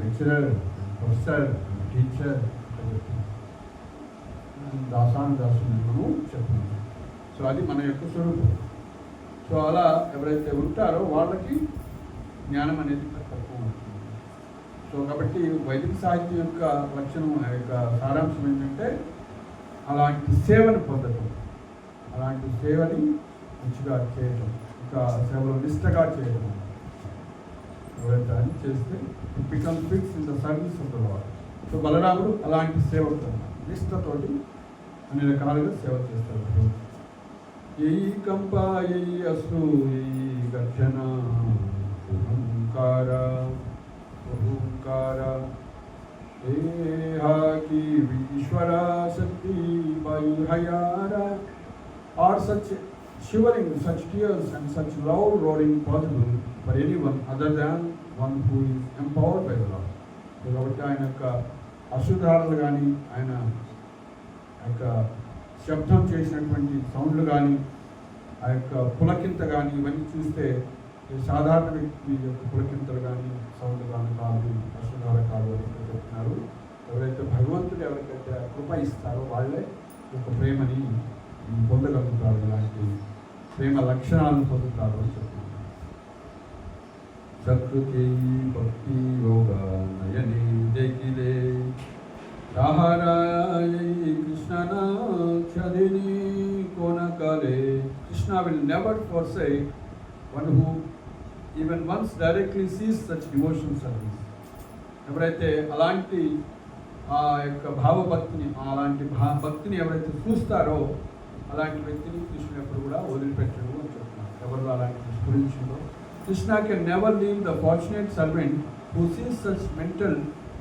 lecturer, professor, teacher, దాసుని మనం చెప్తున్నాం. సో అది మన యొక్క స్వరూపం. సో అలా ఎవరైతే ఉంటారో వాళ్ళకి జ్ఞానం అనేది తక్కువ ఉంటుంది. సో కాబట్టి వైదిక సాహిత్యం యొక్క లక్షణం యొక్క సారాంశం ఏంటంటే అలాంటి సేవను పొందటం, అలాంటి సేవని మంచిగా చేయటం, ఇంకా సేవలో నిష్టగా చేయటం. ఎవరైతే అది చేస్తే it becomes fix in the service of the lord. So బలరాముడు అలాంటి సేవకుడు, నిష్టతోటి అన్ని రకాలుగా సేవ చేస్తారు. ఈ కంప ఈ అసు ఈ గర్జన ఓంకార ఏ హాకి ఈశ్వర శక్తి బైహయార are such shivering, such tears and such loud roaring possible for anyone other than one who is empowered by the Lord. కాబట్టి ఆయన యొక్క అశ్రుధారలు కానీ, ఆయన యొక్క శబ్దం చేసినటువంటి సౌండ్లు కానీ, ఆ యొక్క పులకింత కానీ, ఇవన్నీ చూస్తే సాధారణ వ్యక్తి యొక్క పులకింతలు కానీ, సౌండ్ కానీ కాదు, అశ్రుధార కాదు అని చెప్తున్నారు. ఎవరైతే భగవంతుడు ఎవరికైతే కృప ఇస్తారో వాళ్ళే యొక్క ప్రేమని పొందగలుగుతారు, ఇలాంటి ప్రేమ లక్షణాలను పొందుతారు అని చెప్తున్నారు. సకృతి భక్తి యోగ Nayani జగిలే కృష్ణనాక్షదిని కోనకాలే. Krishna will never forsake one who even once directly sees such devotional service. ఎవరైతే అలాంటి ఆ యొక్క భావభక్తిని, అలాంటి భక్తిని ఎవరైతే చూస్తారో అలాంటి వ్యక్తిని కృష్ణుడు ఎప్పుడు కూడా వదిలిపెట్టడు అని చెప్తున్నారు. ఎవరు అలాంటి స్ఫురించిందో, Krishna can never leave the fortunate servant who sees such mental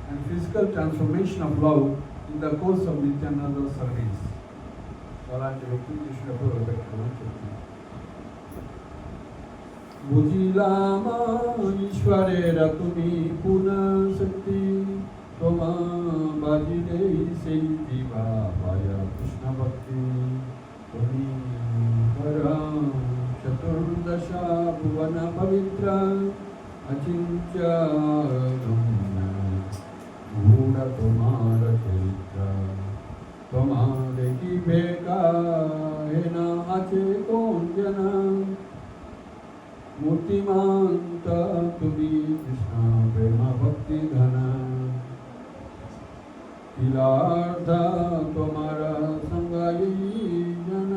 and physical transformation of love in the course of Nityananda service. అలాంటి వ్యక్తిని కృష్ణుడు ఎప్పుడు వదిలిపెట్టడు అని చెప్తున్నారు. বুঝিলাম ঈশ্বরের তুমি পুনঃশক্তি, তোমা বাজিলে সেই দিবা পায়া কৃষ্ণ ভক্তি। তুমি চতুর্দশা ভুবন পবিত্র অচিন্ত্য গূঢ় তোমার চরিত্র, তোমার দেখিবে কাহে না আছে কোন জনা। मूर्तिमांत तुम्ही कृष्ण प्रेम भक्ति घन, तिलार्ध तुम्हारा संगाई जन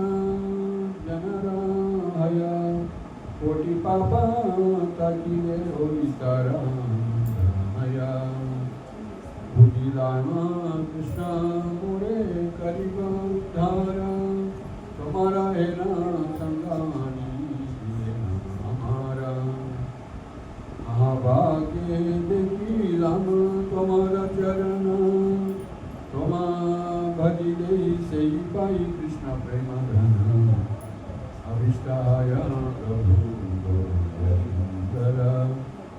जनराया। कोटि पापा ताकिले होई ताराया। बुझिलामा कृष्ण मोरे करिब उद्धारा, तुम्हारा हेना संगानी भाग्य देखी राम तुम्हारा चरण। तुम्हा भजिले से पाई कृष्ण प्रेम घन। अभिष्टाय प्रभु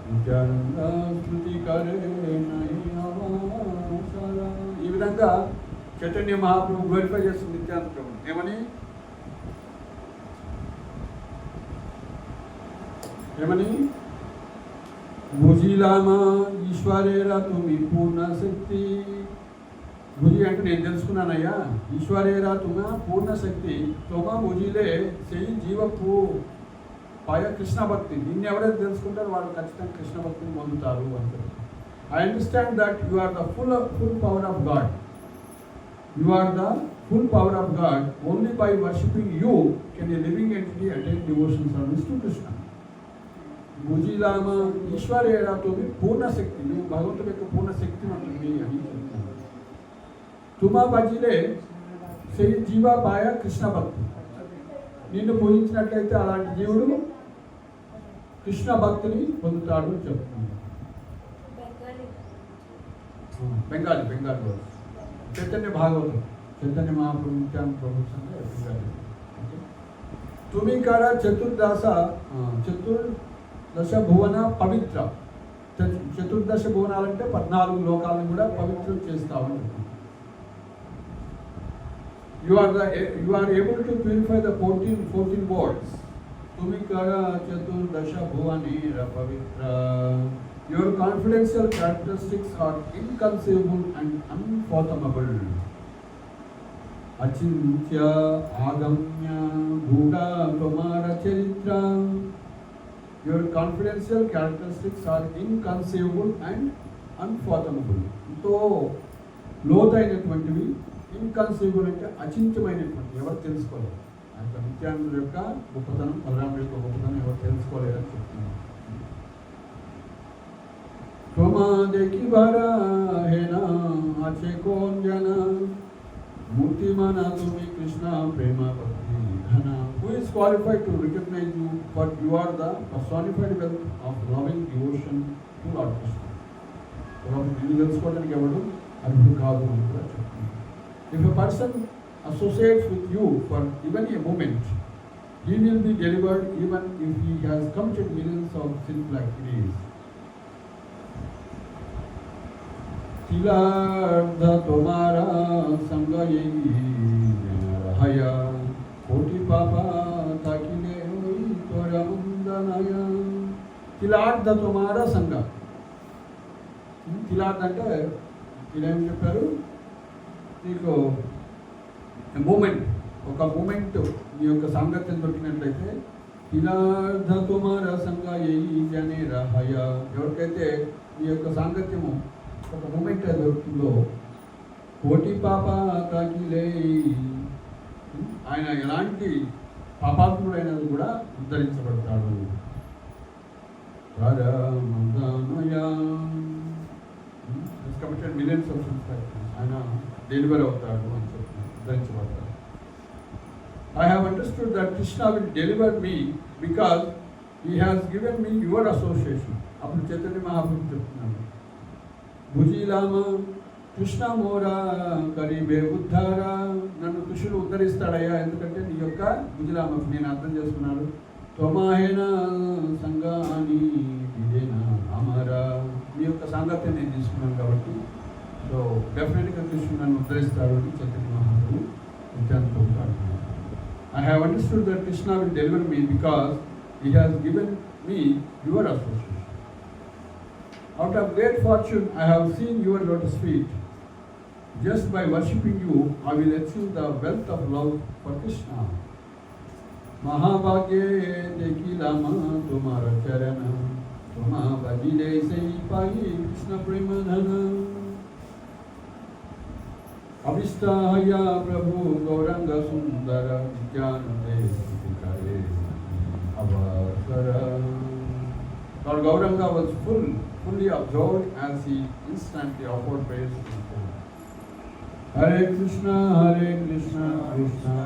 नित्यानंद स्तुति करे नहीं अवसरा. ఈ విధంగా చైతన్య మహాప్రభు గ్లోరిఫై చేస్తుంది నిత్యానంద ప్రభుని. ఏమని ఏమని భుజిలామా ఈశ్వరేరా తుమి పూర్ణ శక్తి. భుజి అంటే నేను తెలుసుకున్నానయ్యా, ఈశ్వరేరా తుమ పూర్ణ శక్తి, తొమ భుజిలే చెయ్యి జీవపు పాయ కృష్ణ భక్తి. నిన్ను ఎవరైతే తెలుసుకుంటారో వాళ్ళు ఖచ్చితంగా కృష్ణ భక్తిని పొందుతారు అంటారు. I understand that you are the full power of God. You are the full power of God. Only by worshipping you can a living entity attain devotion service to Krishna. భుజిలామ ఈశ్వరేరాతో పూర్ణ శక్తి, నువ్వు భగవంతుడి యొక్క పూర్ణ శక్తి ఉంటుంది అని చెప్తున్నాను. తుమా భజిలే శ్రీ జీవాపాయ కృష్ణ భక్తి. నిన్ను పూజించినట్లయితే అలాంటి జీవుడు కృష్ణ భక్తిని పొందుతాడు అని చెప్తున్నాను. బెంగాలీ చైతన్య భాగవతం, చైతన్య మహాప్రభు నిత్యానంద ప్రభు బెంగాలీ. తుమికర చతుర్దశ భువన పవిత్ర. చతుర్దశ భువనాలంటే 14 లోకాలను కూడా పవిత్రం చేస్తామని. You are able to purify the 14 worlds. తుమికర చతుర్దశ భువనేర పవిత్ర. Your confidential characteristics are inconceivable and unfathomable. Achintya agamya bhuda tomara charitra. Your confidential characteristics are inconceivable and unfathomable. ఎంతో లోతైనటువంటివి. ఇన్కన్సీవబుల్ అంటే అచింత్యమైనటువంటి, ఎవరు తెలుసుకోలేరు. అంటే నిత్యానందుడి యొక్క గొప్పతనం, బలరాముడి యొక్క గొప్పతనం ఎవరు తెలుసుకోలేరని చెప్తున్నారు. त्वमा देखी भरा है ना आचे कौन जाना, मूर्ति माना तुम्हें कृष्णा प्रेमा भक्ति घना. Who is qualified to recognize you, but you are the personified wealth of loving devotion to Lord Krishna. నిన్ను తెలుసుకోవడానికి ఎవడు అర్హుడు కాదు అని కూడా చెప్తుంది. If a person associates with you for even a moment, he will be delivered even if he has committed millions of sinful activities. तिलार्ध तुम्हारा संग यही रहया, कोटि पापा ताकिले हुई तोरा वंदनया. तिलार्ध तुम्हारा संग. తిలార్ధ అంటే ఇలా ఏం చెప్పారు, నీకు మూమెంట్, ఒక మూమెంట్ నీ యొక్క సాంగత్యం దొరికినట్లయితే తిలార్ధ తుమార సంగ యహీ జనే రహయ. ఎవరికైతే నీ యొక్క సాంగత్యము ఒక మూమెంట్ దొరుకుతుందో, కోటి పాప తాకిలే, ఆయన ఎలాంటి పాపాత్ముడైనది కూడా ఉద్ధరించబడతాడు. కమిటెడ్ మిలియన్స్ ఆఫ్ ఆయన డెలివర్ అవుతాడు అని చెప్తున్నాడు, ఉద్ధరించబడతాడు. I have understood that Krishna will deliver me because he has given me your association. అప్పుడు చైతన్య మహాప్రభు చెప్తున్నాడు, భుజిలామ కృష్ణ మోరా కరీబే ఉద్ధారా. నన్ను కృష్ణుడు ఉద్ధరిస్తాడయ్యా, ఎందుకంటే నీ యొక్క భుజిలామ నేను అర్థం చేసుకున్నాను. త్వమాహేన సంగాని ఇదేనా అమరా, మీ యొక్క సాంగత్యం నేను తీసుకున్నాను కాబట్టి సో డెఫినెట్గా కృష్ణుడు నన్ను ఉద్ధరిస్తాడు అని చైతన్య మహాప్రభు నిత్యానంద ప్రభువు. I have understood that Krishna will deliver me because he has given me your association. Out of great fortune, I have seen your lotus feet. Just by worshipping you, I will achieve the wealth of love for Krishna. Mahabhagye dekhi lama tumhara charana, tuma bajile sai pai Krishna prema dhana. Avistahaya Prabhu Gauranga Sundara Nityanande Sikare Avasara. Lord Gauranga was fully absorbed as he instantly offered praise to the Lord. Hare Krishna, Krishna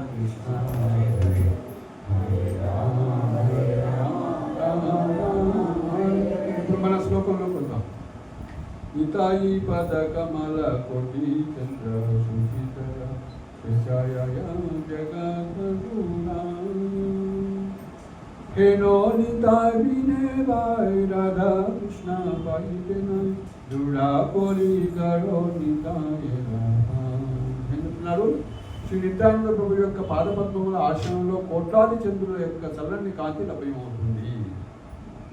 Krishna, Hare Hare, Hare Rama, Rama Rama, Hare. ఇప్పుడు మన శ్లోకంలో కొద్దాం. ఇతాయి పద కమల కోటి చంద్ర సుచితర శశాయ జగద్గుణా. हे no Nitai बिने by Radha Krishna पाई के नाई. దుడాపోలి గడో నితాయేనా. ఏం చెప్తున్నారు? శ్రీ నిత్యానంద ప్రభు యొక్క పాదపద్మముల ఆశ్రమంలో కోట్లాది చంద్రుల యొక్క చల్లని కాంతి లభ్యమవుతుంది.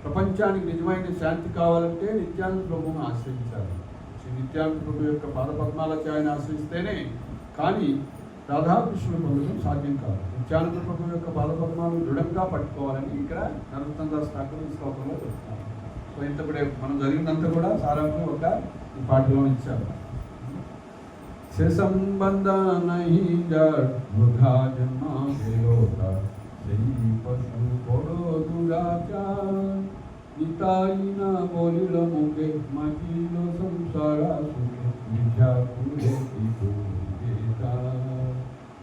ప్రపంచానికి నిజమైన శాంతి కావాలంటే నిత్యానంద ప్రభువును ఆశ్రయించాలి. శ్రీ నిత్యానంద ప్రభు యొక్క పాదపద్మాల ఛాయను ఆశ్రయిస్తేనే కానీ రాధాకృష్ణులు పొందడం సాధ్యం కాదు. నిత్యానంద ప్రభు యొక్క పాదపద్మాలను దృఢంగా పట్టుకోవాలని ఇక్కడ నరోత్తమ దాస్ ఠాకూర్ ఈ శ్లోకంలో చెప్తున్నారు. సో ఇంతప్పుడే మనం జరిగినంత కూడా సారాంశం ఒక ఈ పాటలో ఇచ్చారు. से संबंध नहीं डर वृथा जन्मा होता सही पशु बड़ो दुराचार निताई ना बोलिल मुखे मचिलो संसारा सुखे विद्या पूरे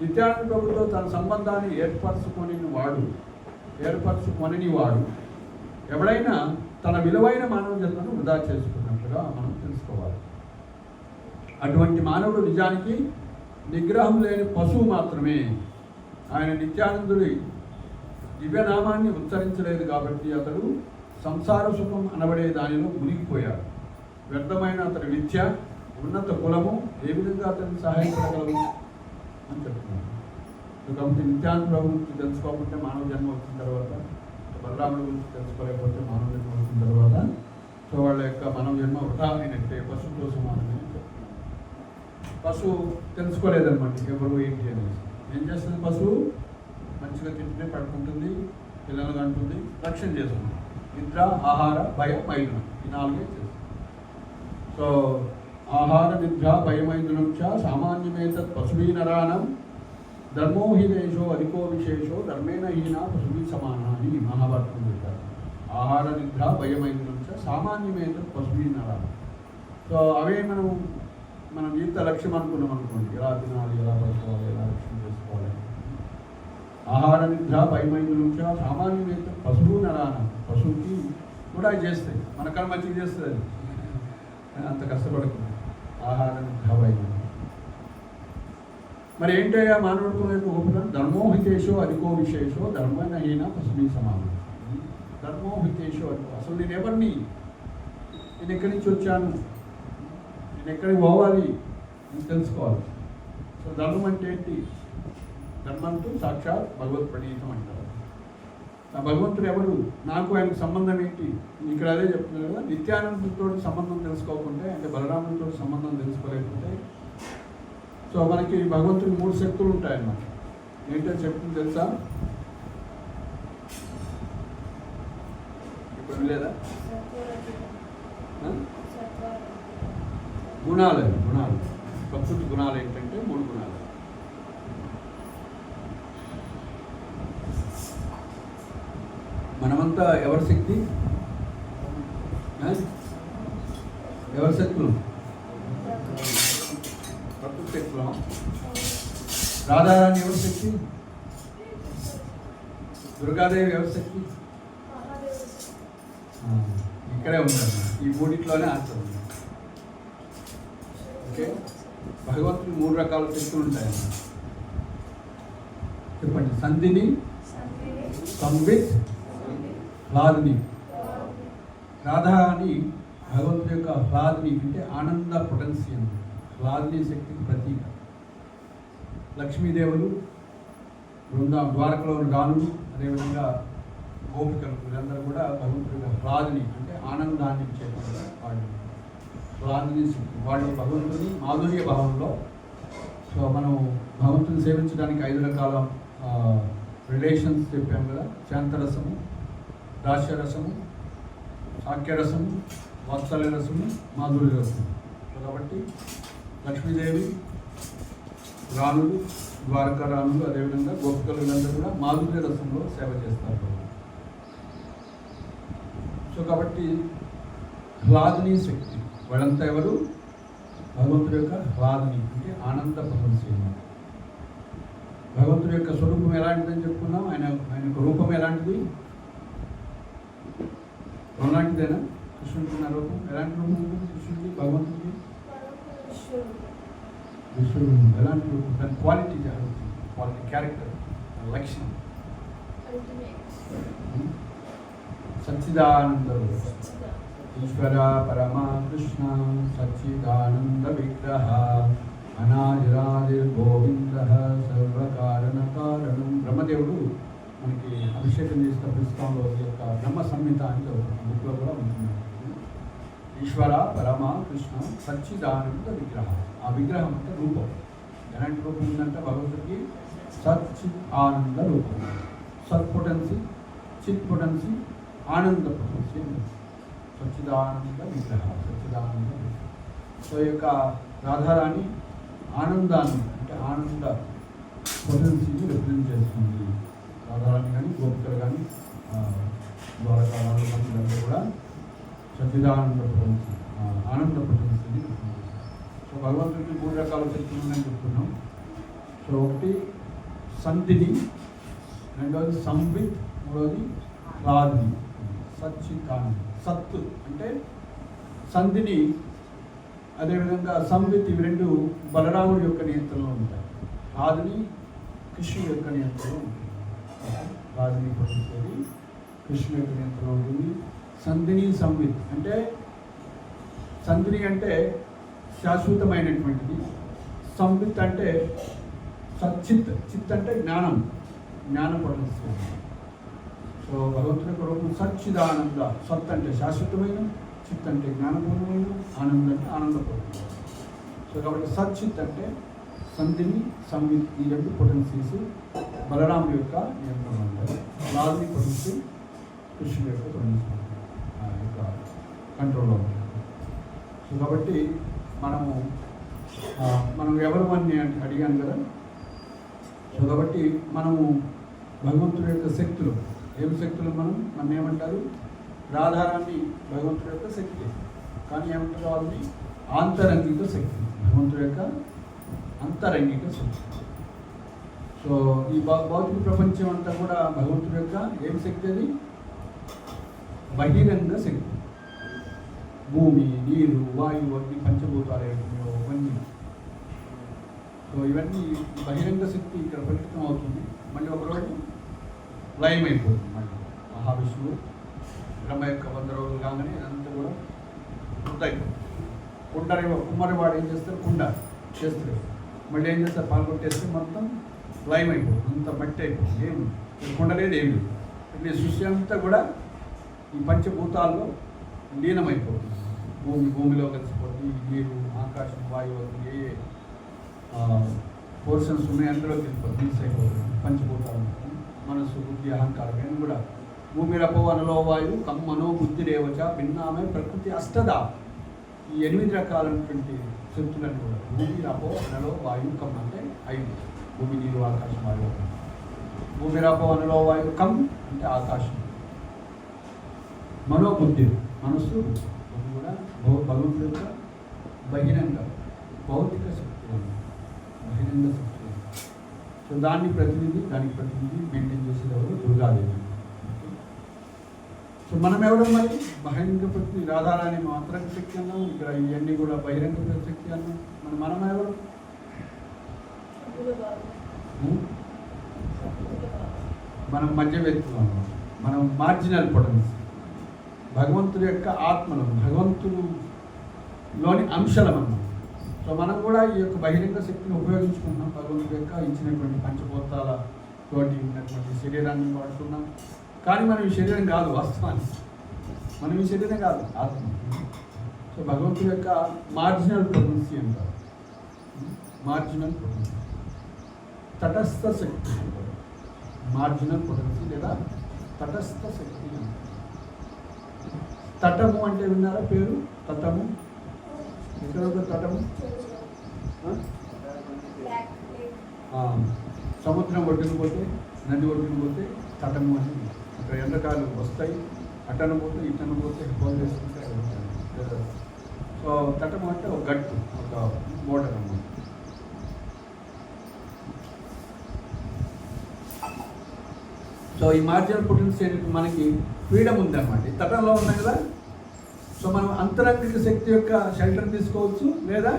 నిత్యానంద ప్రభుతో తన సంబంధాన్ని ఏర్పరచుకొనిని వాడు ఎవడైనా తన విలువైన మానవ జన్మను వృధా చేసుకున్నట్లుగా మనం తెలుసుకోవాలి. అటువంటి మానవుడు నిజానికి నిగ్రహం లేని పశువు మాత్రమే. ఆయన నిత్యానందుడి దివ్యనామాన్ని ఉచ్చరించలేదు కాబట్టి అతడు సంసార సుఖం అనబడే దానిలో మునిగిపోయాడు. వ్యర్థమైన అతడి విద్య, ఉన్నత కులము ఏ విధంగా అతన్ని సహాయపడగలవు అని చెప్తున్నాను. కాబట్టి నిత్యానంద ప్రభు గురించి తెలుసుకోకుంటే మానవ జన్మ వచ్చిన తర్వాత, బలరాముడి గురించి తెలుసుకోలేకపోతే మానవ జన్మ వచ్చిన తర్వాత సో వాళ్ళ యొక్క మానవ జన్మ వృధా అయినట్టే, పశువుతో సమానమే. పశువు తెలుసుకోలేదన్నమాట ఎవరు ఏంటి అనేది. ఏం చేస్తుంది పశువు? మంచిగా తింటే పడుకుంటుంది, పిల్లలు కంటుంది, రక్షణ చేస్తుంది. నిద్ర, ఆహార, భయం, మైథునం ఈ నాలుగే చేస్తుంది. సో ఆహార, నిద్ర, భయమైథునం చ సామాన్యమేతత్ పశువీ నరాణం ధర్మో హి దేశో అధికో విశేషో ధర్మేణ హీన పశువీ సమాన అని మహాభారతం చెప్పారు. ఆహార, నిద్ర, భయమైథునం చ సామాన్యమేతత్ పశువీ నరాణం. సో అవే మన జీవిత లక్ష్యం అనుకున్నాం అనుకోండి. ఎలా తినాలి, ఎలా పడుకోవాలి, ఎలా రక్షణ చేసుకోవాలి. ఆహార, నిద్ర, భయమైథునం చ సామాన్యమేతత్ పశువు నరాణం. పశువుకి కూడా చేస్తాయి, మనకన్నా మంచిగా చేస్తుంది అది, అంత కష్టపడుతుంది. ఆహార, నిద్ర, భయం. మరి ఏంటయ్యా మానవుడితో గొప్పతనం? ధర్మోహితేషో అధికో విశేషో ధర్మేణ హీన పశువీ సమానం. ధర్మోహితేషో అధికో. అసలు నేను ఎవరిని, నేను ఎక్కడి నుంచి వచ్చాను, నేను ఎక్కడికి పోవాలి అని తెలుసుకోవాలి. సో ధర్మం అంటే ఏంటి? ధర్మంతో సాక్షాత్ భగవత్ ప్రణీతం అంటారు. ఆ భగవంతుడు ఎవరు, నాకు ఆయనకు సంబంధం ఏంటి? ఇక్కడ అదే చెప్తున్నారు కదా, నిత్యానందంతో సంబంధం తెలుసుకోకుంటే, అంటే బలరాముడితో సంబంధం తెలుసుకోలేకపోతే, సో మనకి భగవంతుడికి 3 శక్తులు ఉంటాయన్నమాట. ఏంటో చెప్తుంది తెలుసా? ఇప్పుడు లేదా? గుణాలు. ప్రకృతి గుణాలు ఏంటంటే 3 గుణాలు. మనమంతా ఎవరి శక్తి? ఎవరి శక్తులు? ప్రకృతి శక్తులు. రాధారాణి ఎవరి శక్తి? దుర్గాదేవి ఎవరి శక్తి? ఇక్కడే ఉంటారు. ఈ 3 ఆన్సర్ ఉంది. ఓకే, భగవంతుడికి 3 రకాల శక్తులు ఉంటాయన్న. చెప్పండి. సంధిని, సంవిత్, హ్లాదిని. రాధా అని భగవంతుడి యొక్క హ్లాదిని అంటే ఆనంద పొటెన్షియల్, హ్లాదిని శక్తికి ప్రతీక. లక్ష్మీదేవులు, ద్వారకలో రాణులు, అదేవిధంగా గోపికలు, వీళ్ళందరూ కూడా భగవంతుడి యొక్క హ్లాదిని అంటే ఆనందాన్ని ఇచ్చేటువంటి వాళ్ళు. హ్లాదిని శక్తి వాళ్ళు భగవంతుని మాధుర్య భావంలో. సో మనం భగవంతుని సేవించడానికి 5 రకాల రిలేషన్స్ చెప్పాము కదా. శాంతరసము, దాస్యరసము, సాఖ్యరసము, వాత్సల్య రసము, మాధుర్య రసము. కాబట్టి లక్ష్మీదేవి, రాణులు, ద్వారకా రాణులు, అదేవిధంగా గోపికలు వీళ్ళందరూ కూడా మాధుర్య రసంలో సేవ చేస్తారు. సో కాబట్టి హ్లాదిని శక్తి వాళ్ళంతా ఎవరు? భగవంతుడి యొక్క హ్లాదిని అంటే ఆనంద పొటెన్షియల్. భగవంతుడి యొక్క స్వరూపం ఎలాంటిదని చెప్పుకున్నాం. ఆయన యొక్క రూపం ఎలాంటిది? అలాంటిదేనా? కృష్ణుడికి ఉన్న రూపం ఎలాంటి రూపం ఉంటుంది? కృష్ణుడికి, భగవంతుడికి విశ్వరూపం ఎలాంటి రూపం? దాని క్వాలిటీ, క్యారెక్టర్, లక్షణం. సచ్చిదానంద రూపం. ఈశ్వర పరమా కృష్ణ సచ్చిదానంద విగ్రహ అనాదిరాదిర్గోవింద సర్వకారణ కారణం. బ్రహ్మదేవుడు మనకి అభిషేకం చేసిన పుస్తకంలో ఈ యొక్క బ్రహ్మ సంహిత అని బుక్లో కూడా ఉంటుంది. ఈశ్వర పరమా కృష్ణ సచ్చిదానంద విగ్రహ. ఆ విగ్రహం అంటే రూపం. ఎలాంటి రూపం ఉందంటే భగవంతుడికి సచ్చిత్ ఆనంద రూపం. సత్ పొటెన్సీ, చిత్ పొటెన్సీ, ఆనంద పొటెన్సీ అని సచ్చిదానంద విగ్రహ. సచ్చిదానంద విగ్రహం. సో ఈ యొక్క రాధారాణి ఆనందాన్ని అంటే ఆనంద పొటెన్సీని రిప్రజెంట్ చేస్తుంది. రాధారాణి కానీ గోపికలు కానీ ద్వారకాలు మంత్రులందరూ కూడా సచ్చిదానంద పొటెన్సీ, ఆనంద పొటెన్సీని రిప్రజెంట్ చేస్తారు. సో భగవంతుడికి 3 రకాల శక్తులు ఉన్నాయని చెప్తున్నాం. సో ఒకటి సంధిని, రెండవది సంవిత్, మూడవది రాధిని. సచ్చిదానంద సత్తు అంటే సంధిని, అదేవిధంగా సంవిత్, ఇవి రెండు బలరాముడి యొక్క నియంత్రణలో ఉంటాయి. రాధిని కృష్ణుడి యొక్క నియంత్రణలో ఉంటుంది. రాధిని పొందేది కృష్ణుడి యొక్క నియంత్రణలో ఉంటుంది. సంధిని సంవిత్ అంటే సంధిని అంటే శాశ్వతమైనటువంటిది. సంవిత్ అంటే సచ్చిత్, చిత్ అంటే జ్ఞానం, జ్ఞాన పొటెన్సీ. సో భగవంతుని యొక్క రూపం సచ్చిదానంద. సత్ అంటే శాశ్వతమైన, చిత్ అంటే జ్ఞానపూర్ణమైన, ఆనందం అంటే ఆనందపూర్ణమైన. సో కాబట్టి సచ్చిత్ అంటే సంధిని సంవిత్, ఈ రెండు పొటెన్సీస్ బలరాముడి యొక్క నియంత్రణ ఉంటాయి. లాల్ని పొటెన్సీ కృష్ణుడి యొక్క పొటెన్సీ యొక్క కంట్రోల్లో ఉంటుంది. సో కాబట్టి మనం ఎవరు అని అడిగాను కదా. సో కాబట్టి మనము భగవంతుడి యొక్క శక్తులు, ఏం శక్తులు మనం ఏమంటారు? రాధారాన్ని భగవంతుడి యొక్క శక్తి, కానీ ఏమంటారు వాళ్ళని? ఆంతరంగిక శక్తి, భగవంతుడి యొక్క అంతరంగిక శక్తి. సో ఈ భౌతిక ప్రపంచం అంతా కూడా భగవంతుడి యొక్క ఏం శక్తి? అది బహిరంగ శక్తి. భూమి, నీరు, వాయువు, అగ్ని, పంచభూతాలు ఇవన్నీ. సో ఇవన్నీ బహిరంగ శక్తి ఇక్కడ ప్రకటితం అవుతుంది. మళ్ళీ ఒకరోజు లయం అయిపోతుంది. మళ్ళీ మహావిష్ణువు బ్రహ్మ యొక్క 100 రోజులు కాగానే ఇదంతా కూడా వృద్ధైపోతుంది. కుమ్మరివాడు ఏం చేస్తారు? కుండ చేస్తారు. మళ్ళీ ఏం చేస్తారు? పాల్గొట్టేస్తే మొత్తం లయం అయిపోతుంది, అంత మట్టి అయిపోతుంది. ఏమి కుండ లేదు, ఏమి లేదు. ఈ సృష్టి అంతా కూడా ఈ పంచభూతాల్లో లీనమైపోతుంది. భూమిలో కలిసిపోతుంది. నీరు, ఆకాశం, వాయువు, ఏ పోర్షన్స్ ఉన్నాయి అందులో వెళ్ళిపోతుంది, మిక్స్ అయిపోతుంది. పంచభూతాలు, మనస్సు, బుద్ధి, అహంకారం ఇవన్నీ కూడా భూమిరపో అనలో వాయువు కమ్మనో బుద్ధి రేవచ భిన్నామే ప్రకృతి అష్టదా. ఈ 8 రకాలైనటువంటి శక్తులను కూడా భూమి, రపో, అనలో, వాయువు, కమ్ అంటే 5. భూమి, నీరు, ఆకాశం, వాయువు. భూమి, రపో, అనలో, వాయువు, కమ్ అంటే ఆకాశం. మనోబుద్ధి, మనస్సు, అది కూడా భగవంతుడి యొక్క బహిరంగ భౌతిక శక్తులు, బహిరంగ శక్తులు. సో దానికి ప్రతినిధి మెయింటైన్ చేసేది ఎవరు? దుర్గాదేవి. సో మనం ఎవరు మరి? బహిరంగ ప్రతి రాధారాణి అంతరంగ శక్తి అన్నాం, ఇక్కడ ఇవన్నీ కూడా బహిరంగ శక్తి అన్నాం. మనం ఎవరు? మనం మధ్యవ్యక్తులు అన్నాం. మనం మార్జినల్ పొటెన్సీ, భగవంతుడి యొక్క ఆత్మలం, భగవంతులోని అంశలం అన్నాం. సో మనం కూడా ఈ యొక్క బహిరంగ శక్తిని ఉపయోగించుకుంటున్నాం. భగవంతుడి యొక్క ఇచ్చినటువంటి పంచభూతాలతోటి ఉన్నటువంటి శరీరాన్ని వాడుతున్నాం. కానీ మనం ఈ శరీరం కాదు, వాస్తవాన్ని మనం ఈ శరీరం కాదు, ఆత్మ. సో భగవంతుడి యొక్క మార్జినల్ పొటెన్సీ అంటారు. మార్జినల్ పొటెన్సీ, తటస్థ శక్తి అంటారు. మార్జినల్ పొటెన్సీ లేదా తటస్థ శక్తి అంటారు. తటము అంటే విన్నారా పేరు? తటము ఎక్కడ ఒక తటము? సముద్రం ఒడ్డుకు పోతే, నది ఒడ్డుకు పోతే తటము అని. అక్కడ ఎండకాలు వస్తాయి, అట్టను పోతే ఇట్టను పోతే ఫోన్ చేసుకుంటే. సో తటము అంటే ఒక గట్టు, ఒక బోర్డర్ అన్నమాట. సో ఈ మార్జినల్ పొటెన్షియల్ మనకి ఫ్రీడమ్ ఉందన్నమాట. ఈ తటంలో ఉన్నాం కదా. సో మనం అంతరంగిక శక్తి యొక్క షెల్టర్ తీసుకోవచ్చు, లేదా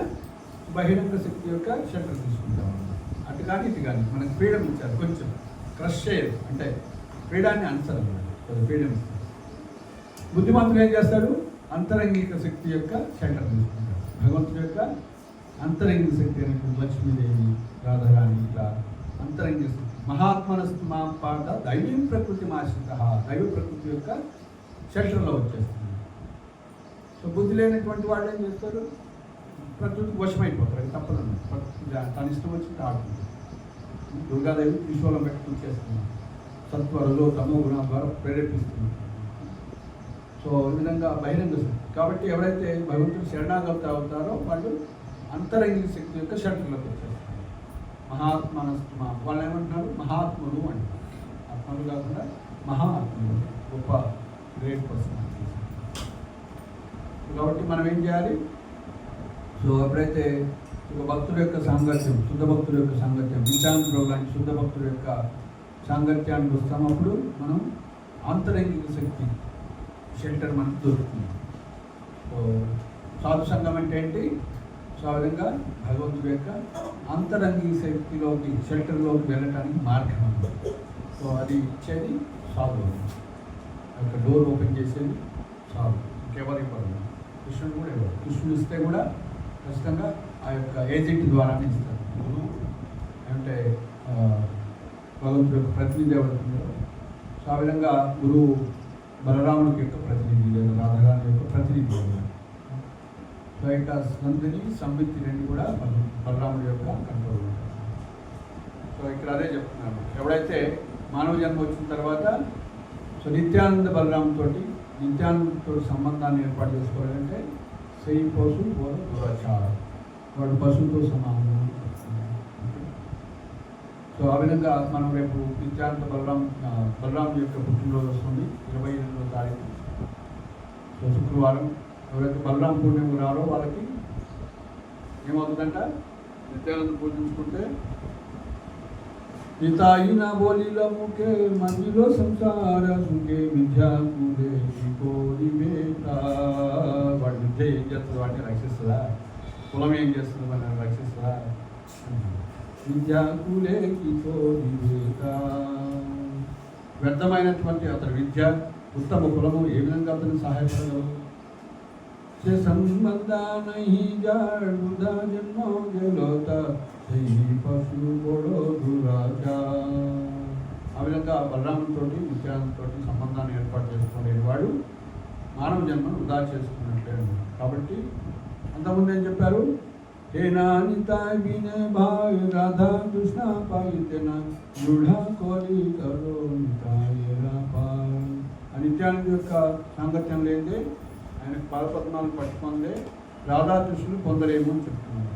బహిరంగ శక్తి యొక్క షెల్టర్ తీసుకుంటాం. అటు కానీ ఇటు కానీ మనకి ఫ్రీడమ్ ఇచ్చారు. కొంచెం క్రష్ చేయరు, అంటే ఫ్రీడాన్ని అనుసరన్నమాట. ఫ్రీడమ్. బుద్ధిమంతులు ఏం చేస్తాడు? అంతరంగిక శక్తి యొక్క సెంటర్ తీసుకుంటారు. భగవంతుడి యొక్క అంతరంగిక శక్తి అనేటువంటి లక్ష్మీదేవి, రాధారాణి, ఇట్లా అంతరంగిక శక్తి. మహాత్మనస్తు మా పాట దైవీం ప్రకృతి మాశ్రిత, దైవ ప్రకృతి యొక్క సెంటర్లో వచ్చేస్తుంది. సో బుద్ధి లేనటువంటి వాళ్ళు ఏం చేస్తారు, ప్రకృతికి వశమైపోతారు. అది తప్పదు, ప్రకృతి తన ఇష్టం వచ్చినట్టు ఆడుతుంది. దుర్గాదేవి త్రిశూలం పెట్టుకుని చేస్తున్నారు, సత్వ రజో తమో గుణం ద్వారా ప్రేరేపిస్తుంది. సో ఈ విధంగా బహిరంగ శక్తి. కాబట్టి ఎవరైతే భగవంతుడు శరణాగతి అవుతారో వాళ్ళు అంతరంగిక శక్తి యొక్క సెంటర్లోకి వచ్చేస్తారు. మహాత్మనస్తు మా, వాళ్ళు ఏమంటున్నారు, మహాత్ములు అంటారు. ఆత్మలు కాకుండా మహాత్ములు, గొప్ప గ్రేట్ పర్సన్. కాబట్టి మనం ఏం చేయాలి, సో ఎప్పుడైతే ఒక భక్తుల యొక్క సాంగత్యం, శుద్ధ భక్తుల యొక్క సాంగత్యం, నిత్యానంద లాంటి శుద్ధ భక్తుల యొక్క సాంగత్యానికి వస్తాము, అప్పుడు మనం ఆంతరంగిక శక్తి షెల్టర్ మనకు దొరుకుతుంది. సో సాధు సంఘం అంటే ఏంటి, సో ఆ విధంగా భగవంతుడి యొక్క అంతరంగిక శక్తిలోకి, షెల్టర్లోకి వెళ్ళటానికి మార్గం అన్నమాట. సో అది ఇచ్చేది సాధు, యొక్క డోర్ ఓపెన్ చేసేది సాధు. ఇంకెవరు ఇవ్వరు, కృష్ణుడు కూడా ఇవ్వరు. కృష్ణుడు ఇస్తే కూడా ఖచ్చితంగా ఆ యొక్క ఏజెంట్ ద్వారానే ఇస్తారు. గురువు అంటే భగవంతుడి యొక్క ప్రతినిధి ఎవరుతుందో, సో ఆ విధంగా గురువు బలరాముడికి యొక్క ప్రతినిధి, లేదా రాధారాణి యొక్క ప్రతినిధి. సో ఇక నందిని సంవిత్తి రెండు కూడా బలరాముడి యొక్క కంట్రోల్ ఉంటారు. సో ఇక్కడ అదే చెప్తున్నాను, ఎవడైతే మానవ జన్మ వచ్చిన తర్వాత సో నిత్యానంద బలరాముతోటి, నిత్యానందతో సంబంధాన్ని ఏర్పాటు చేసుకోవాలంటే సై పశు బోధ దురాచారం, వాడు పశువుతో సమానం. సో ఆ విధంగా మనం రేపు నిత్యానంద బలరాముడి యొక్క పుట్టినరోజు వస్తుంది, 28వ తారీఖు. సో శుక్రవారం. ఎవరైతే బలరాం పూర్ణిమ రారో వాళ్ళకి ఏమవుతుందంట, నిత్యానంద పూజించుకుంటే నితాయి నా బోలిల ముఖే మందిలో సంసార సుఖే విద్యాకులే కోరి బేట. వాడి విద్య ఏం చేస్తుంది, వాటిని రక్షిస్తుందా, కులం ఏం చేస్తుంది వాటిని రక్షిస్తుందా. విద్యాకులే కోరి బేట, వ్యర్థమైనటువంటి అతని విద్య, ఉత్తమ కులము ఏ విధంగా అతను సహాయపడగలవు. సంబంధ నహి జాడుదా జన్మో గెలోత పశు బోడో దురాచా. ఆ విధంగా బలరాముతో, నిత్యానందతో సంబంధాన్ని ఏర్పాటు చేసుకోలేని వాడు మానవ జన్మను వృధా చేసుకున్నట్లే. కాబట్టి అంతకుముందు ఏం చెప్పారు, హేనా నితాయ్ వినే భాయ్ రాధా కృష్ణ పాయితేన దృఢ కోరి కరో నితాయ రాపాయ్. ఆ నిత్యానంద యొక్క సాంగత్యం లేదే, ఆయనకు పాదపద్మాలను పట్టుకుందే రాధాకృష్ణులు పొందలేము అని చెప్తున్నారు.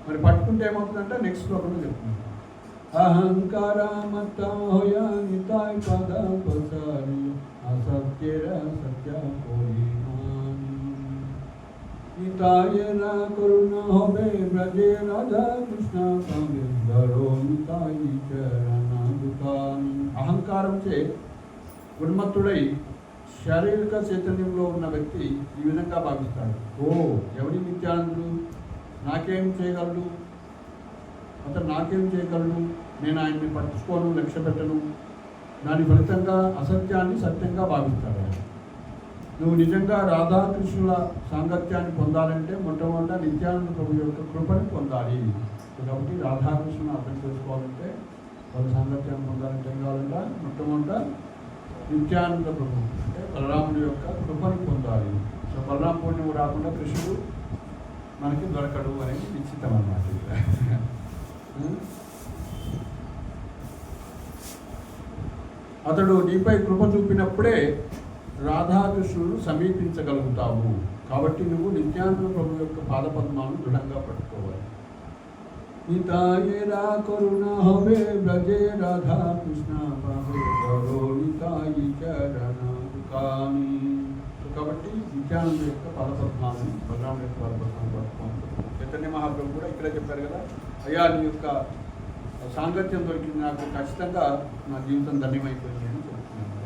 మరి పట్టుకుంటే ఏమవుతుందంటే నెక్స్ట్ శ్లోకంలో చెప్తున్నారు, అహంకారమత్తోయా నితాయ్ పద పసారి అసత్యేర సత్య కోరిమాని నితాయ నా కరుణ హోబే బ్రజే రాధా కృష్ణ కాంగే ధరో నితాయి చరణ దుకాని. అహంకారం చే ఉన్మత్తుడై శారీరక చైతన్యంలో ఉన్న వ్యక్తి ఈ విధంగా భావిస్తాడు, ఓ ఎవరి నిత్యానందుడు, నాకేం చేయగలడు, అతను నాకేం చేయగలడు, నేను ఆయన్ని పట్టించుకోను, లక్ష్య పెట్టను. దాని ఫలితంగా అసత్యాన్ని సత్యంగా భావిస్తాడు. నువ్వు నిజంగా రాధాకృష్ణుల సాంగత్యాన్ని పొందాలంటే మొట్టమొదట నిత్యానంద ప్రభు యొక్క కృపని పొందాలి. కాబట్టి రాధాకృష్ణుని అర్థం చేసుకోవాలంటే, వాళ్ళ సాంగత్యాన్ని పొందాలంటే ఏం కావాలంట, మొట్టమొదట నిత్యానంద ప్రభు అంటే బలరాముడి యొక్క కృపని పొందాలి. సో బలరామ పూర్ణిమ రాకుండా కృష్ణుడు మనకి దొరకడు అనేది నిశ్చితం అన్నమాట. అతడు నీపై కృప చూపినప్పుడే రాధాకృష్ణుడు సమీపించగలుగుతావు. కాబట్టి నువ్వు నిత్యానంద ప్రభు యొక్క పాదపద్మాలను దృఢంగా పట్టుకోవాలి. నితాయేరా కరుణ హవే బ్రజే రాధా కృష్ణ నితాయి చరణ దుకాని. కాబట్టి నిత్యానంద యొక్క పదపద్మాలను, బలరాముడి యొక్క పదపద్మాలను పట్టుకోవాలి. చైతన్య మహాప్రభు కూడా ఇక్కడే చెప్పారు కదా, అయ్యా నీ యొక్క సాంగత్యం దొరికింది నాకు, ఖచ్చితంగా నా జీవితం ధన్యమైపోయింది అని చెప్తున్నాను.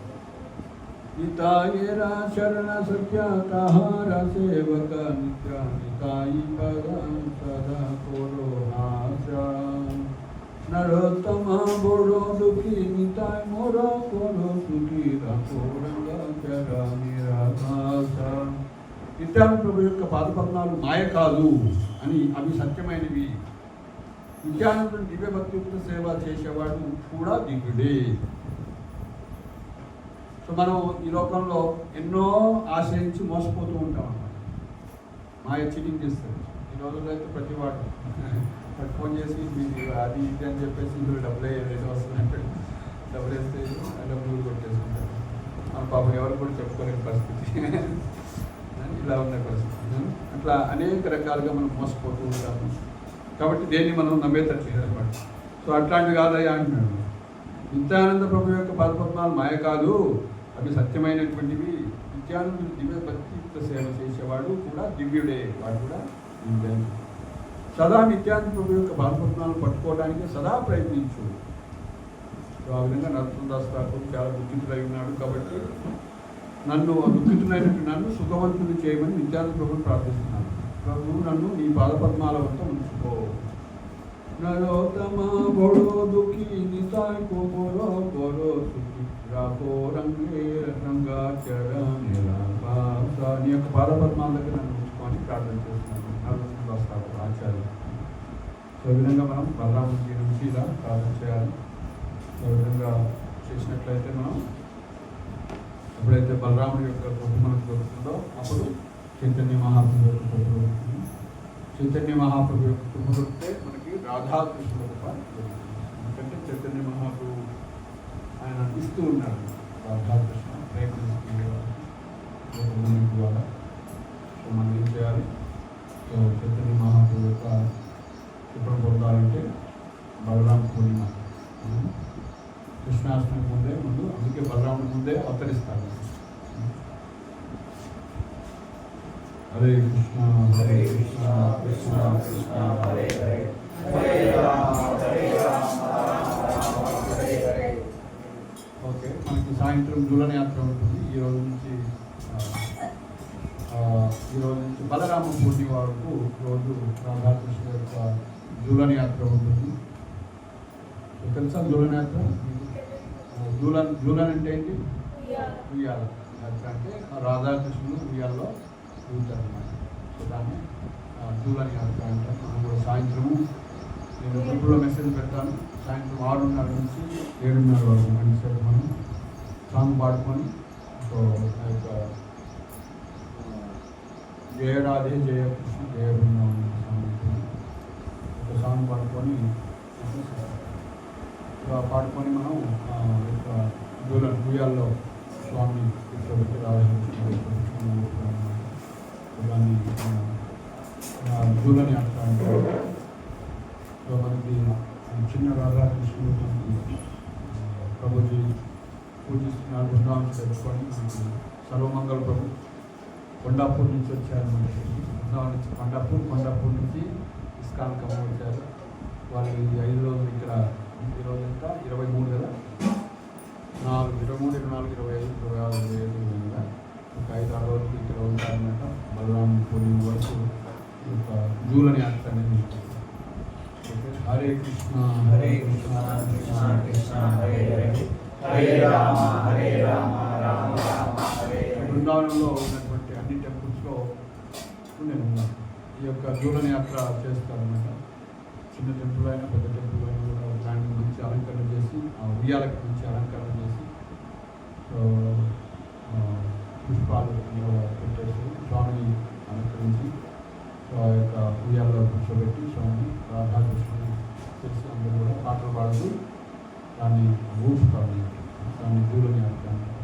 నితాయేరా శరణ సత్య కహార సేవక నిత్య నితాయి పద సదా కోరో ఆశా నరోత్తమ బోడో దుఃఖీ నితాయ్ మోరో కోరో సుఖీ రాకోరంగ చరా నిరాభాస. నిత్యానంద ప్రభు యొక్క పాదపద్మాలు మాయ కాదు అని, అవి సత్యమైనవి. నిత్యానందుని దివ్య భక్తియుక్త సేవ చేసేవాడు కూడా దివ్యుడే. సో మనం ఈ లోకంలో ఎన్నో ఆశ్రయించి మోసపోతూ ఉంటాం అన్నమాట. మాయ చీటింగ్ చేస్తారు. ఈ రోజుల్లో అయితే ప్రతి వాడు ఫోన్ చేసి మీరు అది ఇది అని చెప్పేసి ఇందులో డబ్బులు ఏదైతే వస్తుందంటే డబ్బులు వేస్తే డబ్బులు కొట్టేసుకుంటారు. మన పాపం ఎవరు కూడా చెప్పుకోలేని పరిస్థితి ఇలా ఉన్న పరిస్థితి. అట్లా అనేక రకాలుగా మనం మోసపోతూ ఉంటాము. కాబట్టి దేన్ని మనం నమ్మేటట్లేదు అనమాట. సో అట్లాంటివి కాదయ్యా అంటున్నాడు. నిత్యానంద ప్రభు యొక్క పాదపద్మాలు మాయ కాదు, అవి సత్యమైనటువంటివి. నిత్యానందుడు దివ్య భక్తియుక్త సేవ చేసేవాడు కూడా దివ్యుడే, వాడు కూడా దివ్యుడే. సదా నిత్యానంద ప్రభు యొక్క పాదపద్మాలను పట్టుకోవడానికి సదా ప్రయత్నించు. సో ఆ విధంగా నరసింహదాస్ ఠాకూర్ చాలా దుఃఖితులై ఉన్నాడు. కాబట్టి దుఃఖితులైనట్టు నన్ను సుఖవంతుని చేయమని నిత్యానంద ప్రభుని ప్రార్థిస్తున్నాను. ప్రభు నన్ను నీ పాదపద్మాల వద్ద ఉంచుకో. నరోత్తమ బోడో దుఃఖి నితాయ్ కో బోలో బోలో సుఖి రాకో రంగే రంగా చరణా నీ యొక్క పాదపద్మాల దగ్గర నన్ను ఉంచుకొని ప్రార్థన చేస్తున్నాను. నరసింహదాస్ ఠాకూర్ ఆచార్య. సో ఈ విధంగా మనం బలరాముడి నుంచి ఇలా ప్రార్థన చేయాలి. సో ఈ విధంగా చేసినట్లయితే మనం ఎప్పుడైతే బలరాముడి యొక్క కృప మనకు దొరుకుతుందో అప్పుడు చైతన్య మహాప్రభు యొక్క కృప దొరుకుతుంది. చైతన్య మహాప్రభు యొక్క కృప దొరికితే మనకి రాధాకృష్ణుల కృప దొరుకుతుంది. ఎందుకంటే చైతన్య మహాప్రభు ఆయన ఇస్తూ ఉన్నాడు. రాధాకృష్ణ ప్రేమిస్తూ ద్వారా. సో మనం ఏం చేయాలి? సో చైతన్య మహాప్రభు యొక్క కృపను పొందాలంటే బలరామ పూర్ణిమ కృష్ణాష్టమి ముందు అందుకే బలరాముడి ముందే అవతరిస్తారు. హరే కృష్ణ హరే కృష్ణ కృష్ణ కృష్ణ హరే హరే హరే రామ హరే రామ రామ రామ హరే హరే. ఓకే, మనకి సాయంత్రం జూలన యాత్ర ఉంటుంది. ఈ రోజు నుంచి బలరామ పూర్ణిమ వరకు రోజు రాధాకృష్ణ యొక్క జూలన యాత్ర ఉంటుంది. తెలుసా జూలన యాత్ర? జూలన్ అంటే ఏంటి? ఉయ్యాల యాత్ర. అంటే రాధాకృష్ణులు ఉయ్యాల్లో ఊగుతారన్నమాట. సో దాన్ని జూలన్ యాత్ర అంటారు. మనం కూడా సాయంత్రము నేను గ్రూపులో మెసేజ్ పెడతాను. సాయంత్రం 6:30 నుంచి 7:30 వరకు గంటసేపు మనం సాంగ్ పాడుకొని, సో ఆ యొక్క జయ రాధే జయ కృష్ణ జయ బృందావనం సాంగ్ ఒక సాంగ్ పాడుకొని పాడుకొని మనం జూలన్ ఉయ్యాల్లో స్వామి కూర్చోబెట్టి దాన్ని జూలన్ యాత్ర అంటారు. సో మనకి చిన్న రాధాకృష్ణుడు మనకి ప్రభుజీ పూజిస్తున్నారు. బృందావనం తెలుసుకొని మనకి సర్వమంగళ ప్రభు కొండాపూర్ నుంచి వచ్చారు. మనకి బృందావనం నుంచి కొండాపూర్ నుంచి ఇస్కాన్ ఖమ్మం వచ్చారు. వాళ్ళు 5 రోజులు ఇక్కడ, ఈరోజు ఎంత 23 కదా, 23, 24, 25, 26, 27 కదా, ఒక 5-6 రోజులు ఇక్కడ ఉంటారన్నమాట. బలరామ పూర్ణిమ వరకు ఒక జూలన్ యాత్ర అనేది. హరే కృష్ణ హరే కృష్ణ కృష్ణ కృష్ణ హరే హరే హరే రామ హరే రామ రామ రామ హరే. బృందావనంలో ఉన్నటువంటి అన్ని టెంపుల్స్లో నేను ఉన్నాను. ఈ యొక్క జూలన్ యాత్ర చేస్తారన్నమాట. చిన్న టెంపుల్ అయినా పెద్ద టెంపుల్ అయినా కూడా దాన్ని మంచి అలంకరణ చేసి, ఆ ఉయ్యాలకు మంచి అలంకరణ చేసి, సో పుష్పాలు పెట్టేసి స్వామిని అలంకరించి, సో ఆ యొక్క ఉయ్యాల్లో కూర్చోబెట్టి స్వామిని రాధాకృష్ణుని చేసి అందరూ కూడా పాటలు పాడుతూ దాన్ని ఊపుతారు. దాన్ని జూలన్ యాత్ర అంటారు.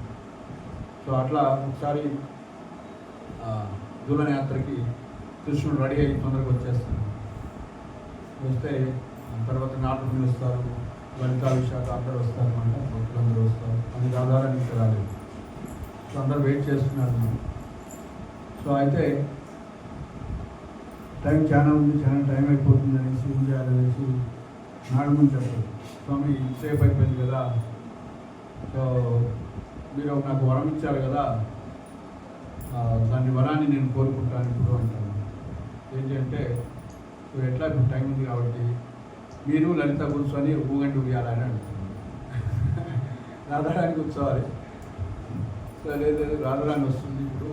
సో అట్లా ఒకసారి జూలన్ యాత్రకి కృష్ణుడు రెడీ అయ్యి తొందరగా వచ్చేస్తాడు. వస్తే తర్వాత నాటకులు వస్తారు, లలితా విశాఖ అందరూ వస్తారు అన్నమాట. భక్తులందరూ వస్తారు. అని రాధారాణి ఇంకా రాలేదు. సో అందరూ వెయిట్ చేస్తున్నారు. సో అయితే టైం చాలా ఉంది, చాలా టైం అయిపోతుంది అనేసి ఏం చేయాలనేసి నాడమని చెప్పారు. స్వామి సేఫ్ అయిపోయింది కదా, సో మీరు నాకు వరం ఇచ్చారు కదా, దాని వరాన్ని నేను కోరుకుంటాను ఇప్పుడు అంటాను. ఏంటి అంటే, సో ఎట్లా ఇప్పుడు టైం ఉంది కాబట్టి మీరు లలిత కూర్చొని ఊగండి ఉయ్యాలని అంటున్నారు. రాధారాణి కూర్చోవాలి. సో లేదు రాధారాణి వస్తుంది ఇప్పుడు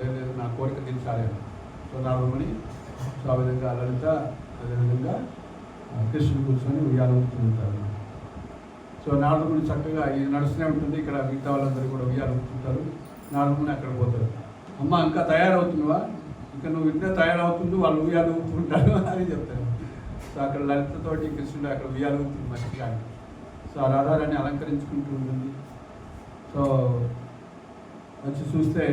లేదు నా కోరిక తీర్చాలని. సో నారదముని సో ఆ విధంగా లలిత అదేవిధంగా కృష్ణుడు కూర్చొని ఉయ్యాల ఊపుతూ ఉంటారు. సో నారదముని చక్కగా ఇది నడుస్తూనే ఉంటుంది. ఇక్కడ మిగతా వాళ్ళందరూ కూడా ఉయ్యాల ఊపుతుంటారు. నారదముని అక్కడ పోతారు. అమ్మ ఇంకా తయారవుతున్నావా, ఇంకా నువ్వు ఇంకా తయారవుతుంది, వాళ్ళు ఉయ్యాలు ఊపుతుంటారు అని చెప్తారు. సో అక్కడ లలితతోటి కృష్ణుడు అక్కడ ఉయ్యాలు ఊపుతుంది మంచిగా. సో ఆ రాధారాన్ని అలంకరించుకుంటూ ఉంటుంది. సో వచ్చి చూస్తే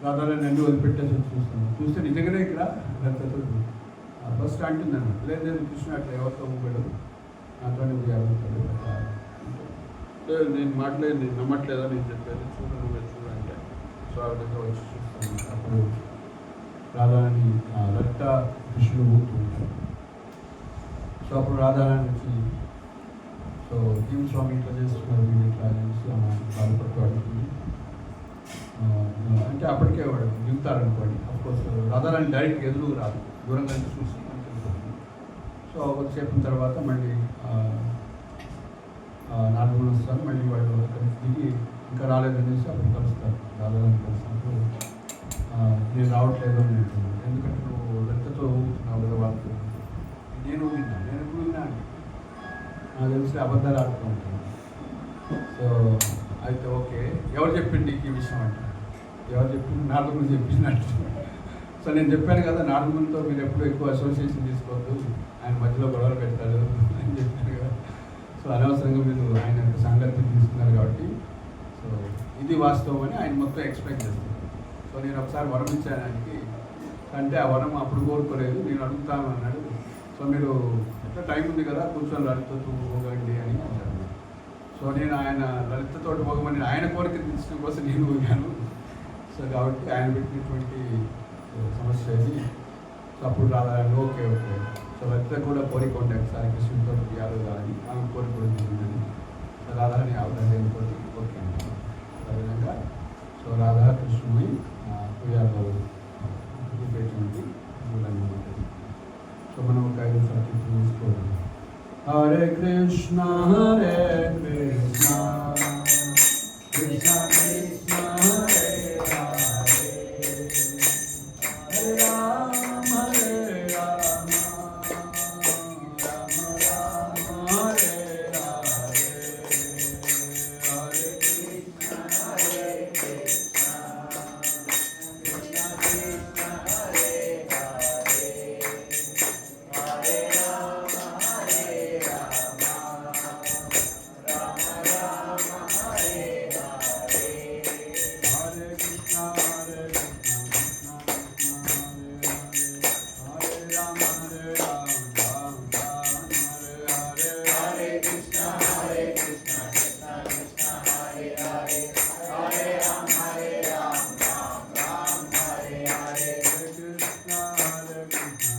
రాధారాన్ని అన్ని వదిలిపెట్టేసి వచ్చి చూస్తే నిజంగానే ఇక్కడ లలితతో ఫస్ట్ అంటుంది అన్నమాట. లేదు కృష్ణుడు అట్లా ఎవరితో ఊపాడు, నాతోనే ఉయ్యాలు ఊపుతాడు. లేదు నేను మాట్లాడలేదు, నేను నమ్మట్లేదా నేను చెప్పేది, నువ్వే చూడంటే. సో ఆ విధంగా వచ్చి చూస్తాను. అప్పుడు రాధారాణి లలిత కృష్ణుడు ఊపుతూ ఉంటాడు. సో అప్పుడు రాధారాణి వచ్చి సో స్వామి ఇట్లా చేస్తున్నారు, మీరు ఇట్లా అనేసి బాధపడుతూ అడుగుతుంది. అంటే అప్పటికే వాడు దిగుతారనుకోండి. అఫ్కోర్స్ రాధారాణి డైరెక్ట్ ఎదురు రాదు, దూరంగా చూసి అనుకుంటుంది. సో కొద్దిసేపు తర్వాత మళ్ళీ నారదుడు వస్తారు. మళ్ళీ వాళ్ళు అక్కడికి దిగి ఇంకా రాలేదనేసి అప్పుడు కలుస్తారు. రాధారాణి కలిసినప్పుడు నేను రావట్లేదు అని అంటున్నాను. ఎందుకంటే నువ్వు లలితతో ఊపుతున్నావు కదా వాళ్ళతో. నేను ఎప్పుడు విన్నా అండి, నాకు తెలిసి అబద్ధాలు ఆడుతూ ఉంటాను. సో అయితే ఓకే, ఎవరు చెప్పింది నీకు ఈ విషయం అంటే, ఎవరు చెప్పింది, నారదుడు చెప్పిందంటే. సో నేను చెప్పాను కదా, నారదుడితో మీరు ఎప్పుడు ఎక్కువ అసోసియేషన్ తీసుకోవద్దు, ఆయన మధ్యలో గొడవలు పెడతాడు అని చెప్పాను కదా. సో అనవసరంగా మీరు ఆయన యొక్క సంగతిని తీసుకున్నారు కాబట్టి సో ఇది వాస్తవం అని ఆయన మొత్తం ఎక్స్పెక్ట్ చేస్తారు. సో నేను ఒకసారి వరం ఇచ్చాను ఆయనకి, అంటే ఆ వరం అప్పుడు కోరుకోలేదు, నేను అడుగుతాను అన్నాడు. సో మీరు ఎట్లా టైం ఉంది కదా కూర్చొని లలితతో పోగండి అని అన్నాడు. సో నేను ఆయన లలితతో పోగమని ఆయన కోరిక తీర్చడం కోసం నేను పోయాను. సో కాబట్టి ఆయన పెట్టినటువంటి సమస్య అది. సో అప్పుడు రాధారాణి ఓకే. సో లలిత కూడా కోరిక ఉండే ఒకసారి కృష్ణుడితో ఉయ్యాలు కానీ ఆమె కోరిక కూడా జరిగిందని. సో రాధారాణి ఆవిడ కోరిక ఓకే అంటారు. ఆ విధంగా సో రాధా కృష్ణుని ఉయ్యాలో చూపేటువంటి మూలంగా ఉంటుంది. సో మనం ఒక 5 నిమిషాలు తీసుకోవాలి. హరే కృష్ణ హరే కృష్ణ కృష్ణ కృష్ణ హరే హరే హరే రామ హరే రామ రామ రామ హరే హరే హరే కృష్ణ హరే కృష్ణ కృష్ణ కృష్ణ హరే హరే హరే రామ హరే రామ రామ రామ హరే హరే హరే కృష్ణ హరే కృష్ణ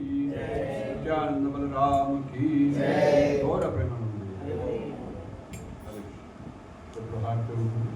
నిత్యానంద బలరామకి గౌర ప్రేమ ఇప్పుడు హార్ట్ ఉంటుంది.